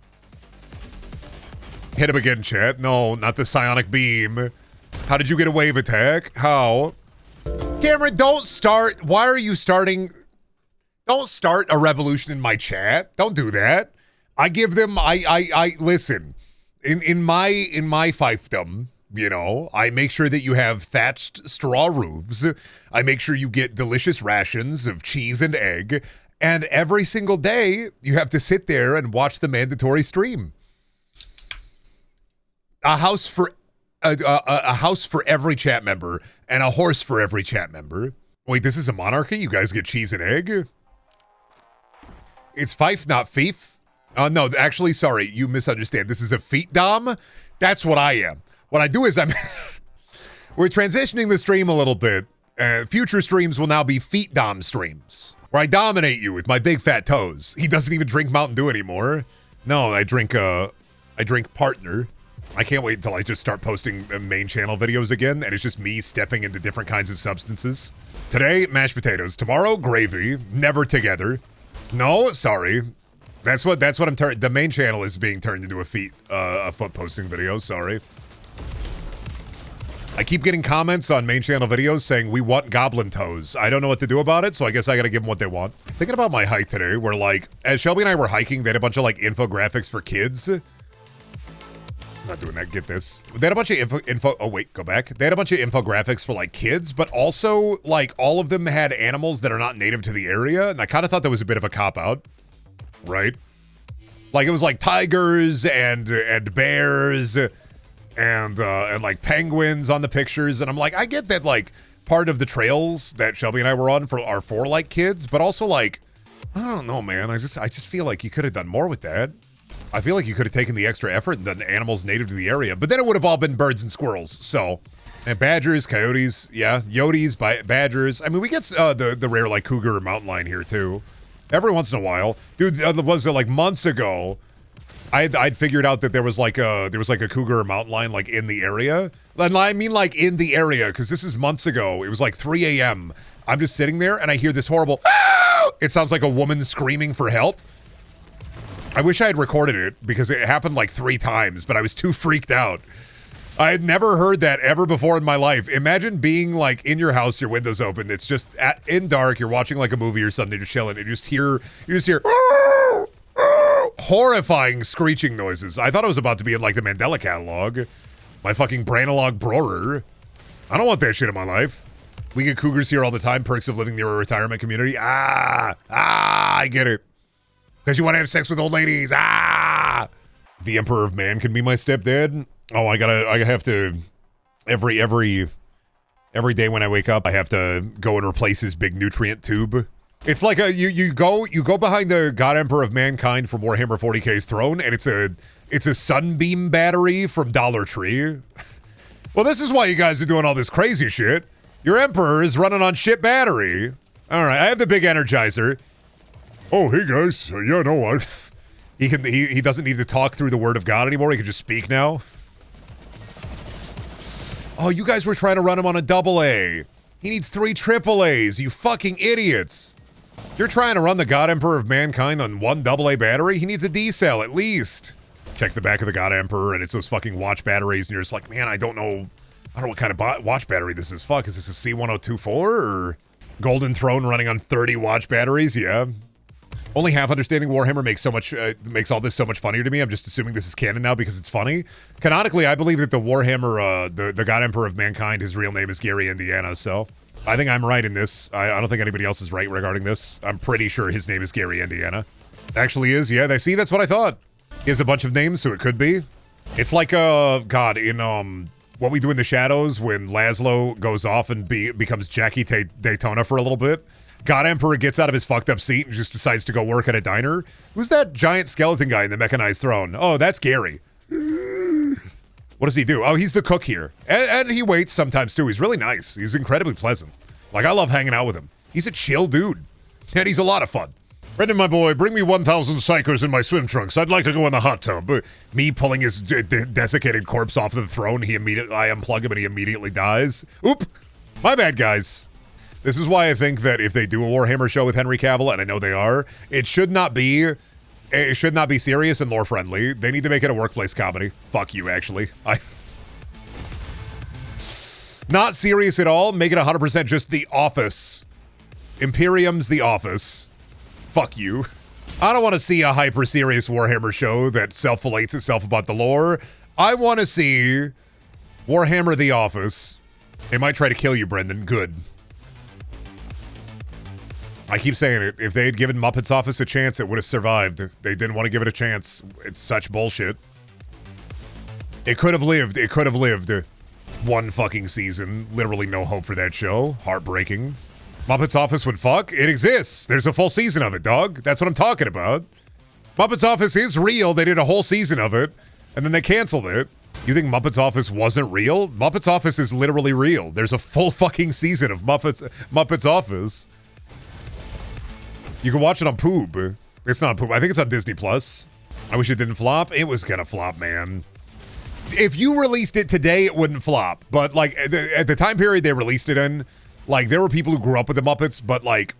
Hit him again, chat. No, not the psionic beam. How did you get a wave attack? How? Cameron, don't start. Why are you starting? Don't start a revolution in my chat. Don't do that. I give them, I listen, in my fiefdom, you know, I make sure that you have thatched straw roofs. I make sure you get delicious rations of cheese and egg. And every single day you have to sit there and watch the mandatory stream. A house for every chat member and a horse for every chat member. Wait, this is a monarchy? You guys get cheese and egg? It's fief, not fief. No, actually, sorry, you misunderstand. This is a feet dom. That's what I am. What I do is we're transitioning the stream a little bit. Future streams will now be feet dom streams, where I dominate you with my big fat toes. He doesn't even drink Mountain Dew anymore. No, I drink Partner. I can't wait until I just start posting main channel videos again, and it's just me stepping into different kinds of substances. Today, mashed potatoes. Tomorrow, gravy. Never together. No, sorry. That's what I'm the main channel is being turned into a foot posting video. Sorry. I keep getting comments on main channel videos saying we want goblin toes. I don't know what to do about it, so I guess I gotta give them what they want. Thinking about my hike today, where like as Shelby and I were hiking, they had a bunch of like infographics for kids. not doing that. Get this. They had a bunch of info. Oh, wait, go back. They had a bunch of infographics for like kids, but also like all of them had animals that are not native to the area. And I kind of thought that was a bit of a cop out, right? Like it was like tigers and bears and like penguins on the pictures. And I'm like, I get that like part of the trails that Shelby and I were on are for like kids, but also like, I don't know, man. I just feel like you could have done more with that. I feel like you could have taken the extra effort and done animals native to the area, but then it would have all been birds and squirrels. So, and badgers, coyotes, yeah, yotes, badgers. I mean, we get the rare like cougar or mountain lion here too, every once in a while. Dude, was it like months ago? I'd figured out that there was like a cougar or mountain lion like in the area. And I mean like in the area, because this is months ago. It was like 3 a.m. I'm just sitting there and I hear this horrible. It sounds like a woman screaming for help. I wish I had recorded it because it happened like 3 times, but I was too freaked out. I had never heard that ever before in my life. Imagine being like in your house, your windows open. It's just in dark. You're watching like a movie or something. You're chilling. And you just hear horrifying screeching noises. I thought I was about to be in like the Mandela catalog. My fucking brain-a-log broer. I don't want that shit in my life. We get cougars here all the time. Perks of living near a retirement community. I get it. Because you want to have sex with old ladies. The Emperor of Man can be my stepdad. Oh, I have to every day when I wake up, I have to go and replace his big nutrient tube. It's like you go behind the God Emperor of Mankind from Warhammer 40k's throne, and it's a sunbeam battery from Dollar Tree. Well, this is why you guys are doing all this crazy shit. Your Emperor is running on shit battery. All right, I have the big Energizer. Oh, hey guys, yeah, no what? He doesn't need to talk through the word of God anymore. He can just speak now. Oh, you guys were trying to run him on a AA. He needs 3 AAAs, you fucking idiots. You're trying to run the God Emperor of Mankind on 1 AA battery? He needs a D cell at least. Check the back of the God Emperor and it's those fucking watch batteries and you're just like, man, I don't know what kind of watch battery this is. Fuck, is this a C1024 or Golden Throne running on 30 watch batteries? Yeah. Only half understanding Warhammer makes all this so much funnier to me. I'm just assuming this is canon now because it's funny. Canonically, I believe that the Warhammer, the God Emperor of Mankind, his real name is Gary Indiana, so I think I'm right in this. I don't think anybody else is right regarding this. I'm pretty sure his name is Gary Indiana. Actually is, yeah. See, that's what I thought. He has a bunch of names, so it could be. It's like, God, in, What We Do in the Shadows, when Laszlo goes off and becomes Jackie Daytona for a little bit. God Emperor gets out of his fucked up seat and just decides to go work at a diner. Who's that giant skeleton guy in the mechanized throne? Oh, that's Gary. What does he do? Oh, he's the cook here. And he waits sometimes too. He's really nice. He's incredibly pleasant. Like, I love hanging out with him. He's a chill dude. And he's a lot of fun. Brendan, my boy, bring me 1,000 psychers in my swim trunks. I'd like to go in the hot tub. Me pulling his desiccated corpse off the throne, I unplug him and he immediately dies. Oop. My bad, guys. This is why I think that if they do a Warhammer show with Henry Cavill, and I know they are, it should not be serious and lore friendly. They need to make it a workplace comedy. Fuck you, actually. Not serious at all. Make it 100% just The Office. Imperium's The Office. Fuck you. I don't want to see a hyper serious Warhammer show that self-filates itself about the lore. I want to see Warhammer The Office. They might try to kill you, Brendan. Good. I keep saying it. If they had given Muppets Office a chance, it would have survived. They didn't want to give it a chance. It's such bullshit. It could have lived. It could have lived 1 fucking season. Literally no hope for that show. Heartbreaking. Muppets Office would fuck. It exists. There's a full season of it, dog. That's what I'm talking about. Muppets Office is real. They did a whole season of it, and then they canceled it. You think Muppets Office wasn't real? Muppets Office is literally real. There's a full fucking season of Muppets Office. You can watch it on Poob. It's not Poob. I think it's on Disney Plus. I wish it didn't flop. It was gonna flop, man. If you released it today, it wouldn't flop. But like at the time period they released it in, like there were people who grew up with the Muppets, but like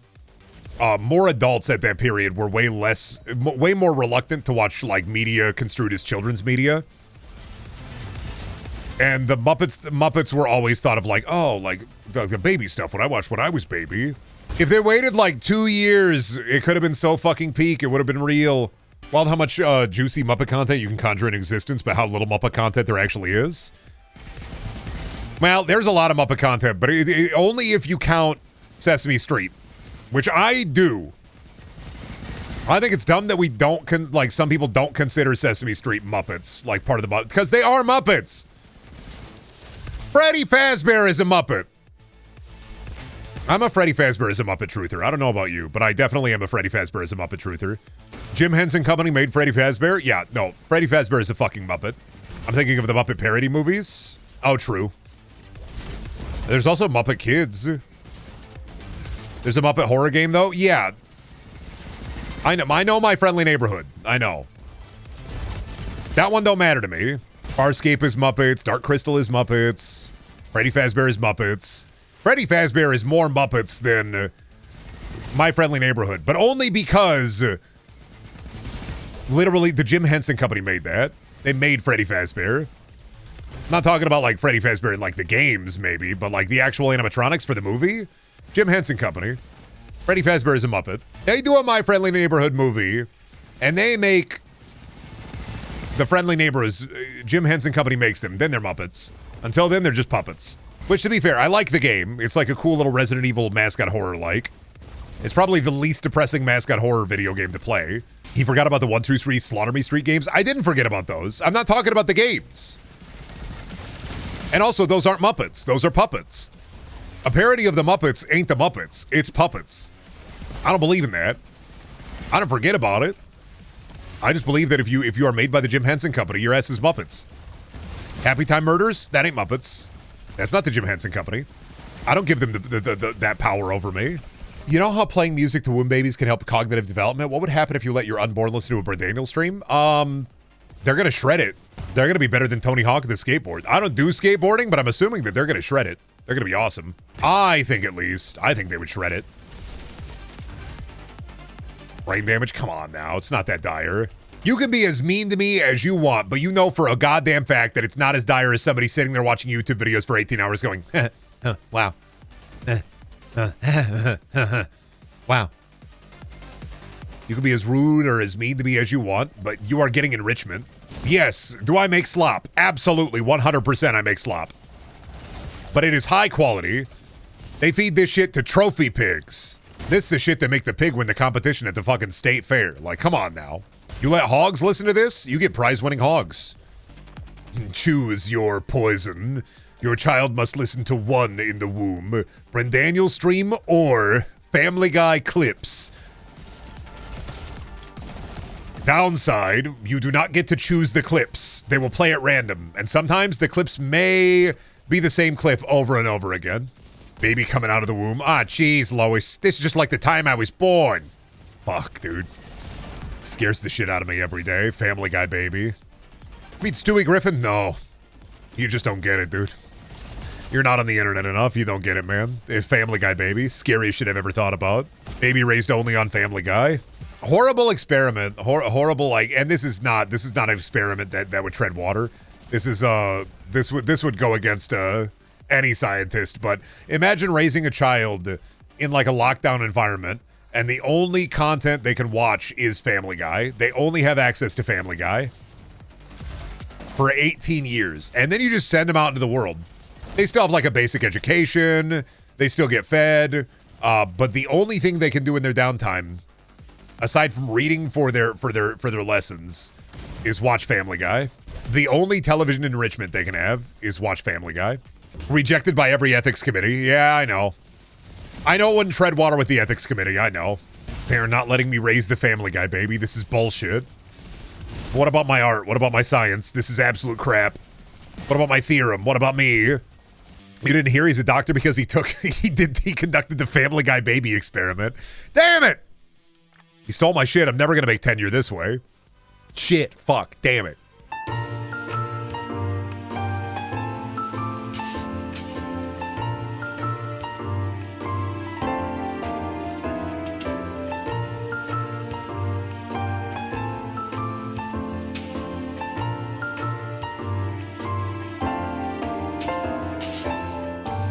more adults at that period were way more reluctant to watch like media construed as children's media. And the Muppets were always thought of like, oh, like the baby stuff when I watched when I was baby. If they waited like 2 years, it could have been so fucking peak. It would have been real. Wild how much juicy Muppet content you can conjure in existence, but how little Muppet content there actually is. Well, there's a lot of Muppet content, but only if you count Sesame Street, which I do. I think it's dumb that we don't, like, some people don't consider Sesame Street Muppets, like, part of the Muppet, because they are Muppets. Freddy Fazbear is a Muppet. I'm a Freddy Fazbear as a Muppet truther. I don't know about you, but I definitely am a Freddy Fazbear as a Muppet truther. Jim Henson Company made Freddy Fazbear? Yeah, no. Freddy Fazbear is a fucking Muppet. I'm thinking of the Muppet parody movies. Oh, true. There's also Muppet Kids. There's a Muppet horror game, though? Yeah. I know My Friendly Neighborhood. I know. That one don't matter to me. Farscape is Muppets. Dark Crystal is Muppets. Freddy Fazbear is Muppets. Freddy Fazbear is more Muppets than My Friendly Neighborhood, but only because literally the Jim Henson Company made that. They made Freddy Fazbear. I'm not talking about like Freddy Fazbear in like the games maybe, but like the actual animatronics for the movie. Jim Henson Company. Freddy Fazbear is a Muppet. They do a My Friendly Neighborhood movie, and they make the Friendly Neighbors. Jim Henson Company makes them. Then they're Muppets. Until then, they're just puppets. Which, to be fair, I like the game. It's like a cool little Resident Evil mascot horror-like. It's probably the least depressing mascot horror video game to play. He forgot about the 1, 2, 3 Slaughter Me Street games. I didn't forget about those. I'm not talking about the games. And also, those aren't Muppets. Those are puppets. A parody of the Muppets ain't the Muppets. It's puppets. I don't believe in that. I don't forget about it. I just believe that if you are made by the Jim Henson Company, your ass is Muppets. Happy Time Murders? That ain't Muppets. That's not the Jim Henson Company. I don't give them that power over me. You know how playing music to womb babies can help cognitive development? What would happen if you let your unborn listen to a Brendaniel stream? They're going to shred it. They're going to be better than Tony Hawk at the skateboard. I don't do skateboarding, but I'm assuming that they're going to shred it. They're going to be awesome. I think at least. I think they would shred it. Brain damage? Come on now. It's not that dire. You can be as mean to me as you want, but you know for a goddamn fact that it's not as dire as somebody sitting there watching YouTube videos for 18 hours going, wow. Wow. You can be as rude or as mean to me as you want, but you are getting enrichment. Yes. Do I make slop? Absolutely. 100% I make slop. But it is high quality. They feed this shit to trophy pigs. This is the shit that make the pig win the competition at the fucking state fair. Like, come on now. You let hogs listen to this, you get prize-winning hogs. Choose your poison. Your child must listen to one in the womb. Brendaniel stream or Family Guy clips. Downside, you do not get to choose the clips. They will play at random, and sometimes the clips may be the same clip over and over again. Baby coming out of the womb. Ah, jeez, Lois. This is just like the time I was born. Fuck, dude. Scares the shit out of me every day. Family Guy baby. Meet Stewie Griffin? No. You just don't get it, dude. You're not on the internet enough. You don't get it, man. Family Guy baby. Scariest shit I've ever thought about. Baby raised only on Family Guy. Horrible experiment. Horrible, like, and this is not an experiment that would tread water. This is, this would go against, any scientist, but imagine raising a child in like a lockdown environment and the only content they can watch is Family Guy. They only have access to Family Guy for 18 years. And then you just send them out into the world. They still have like a basic education. They still get fed. But the only thing they can do in their downtime, aside from reading for their lessons, is watch Family Guy. The only television enrichment they can have is watch Family Guy. Rejected by every ethics committee. Yeah, I know. I know it wouldn't tread water with the ethics committee. I know. They're not letting me raise the Family Guy, baby. This is bullshit. What about my art? What about my science? This is absolute crap. What about my theorem? What about me? You didn't hear he's a doctor because he conducted the Family Guy baby experiment. Damn it! He stole my shit. I'm never gonna make tenure this way. Shit. Fuck. Damn it.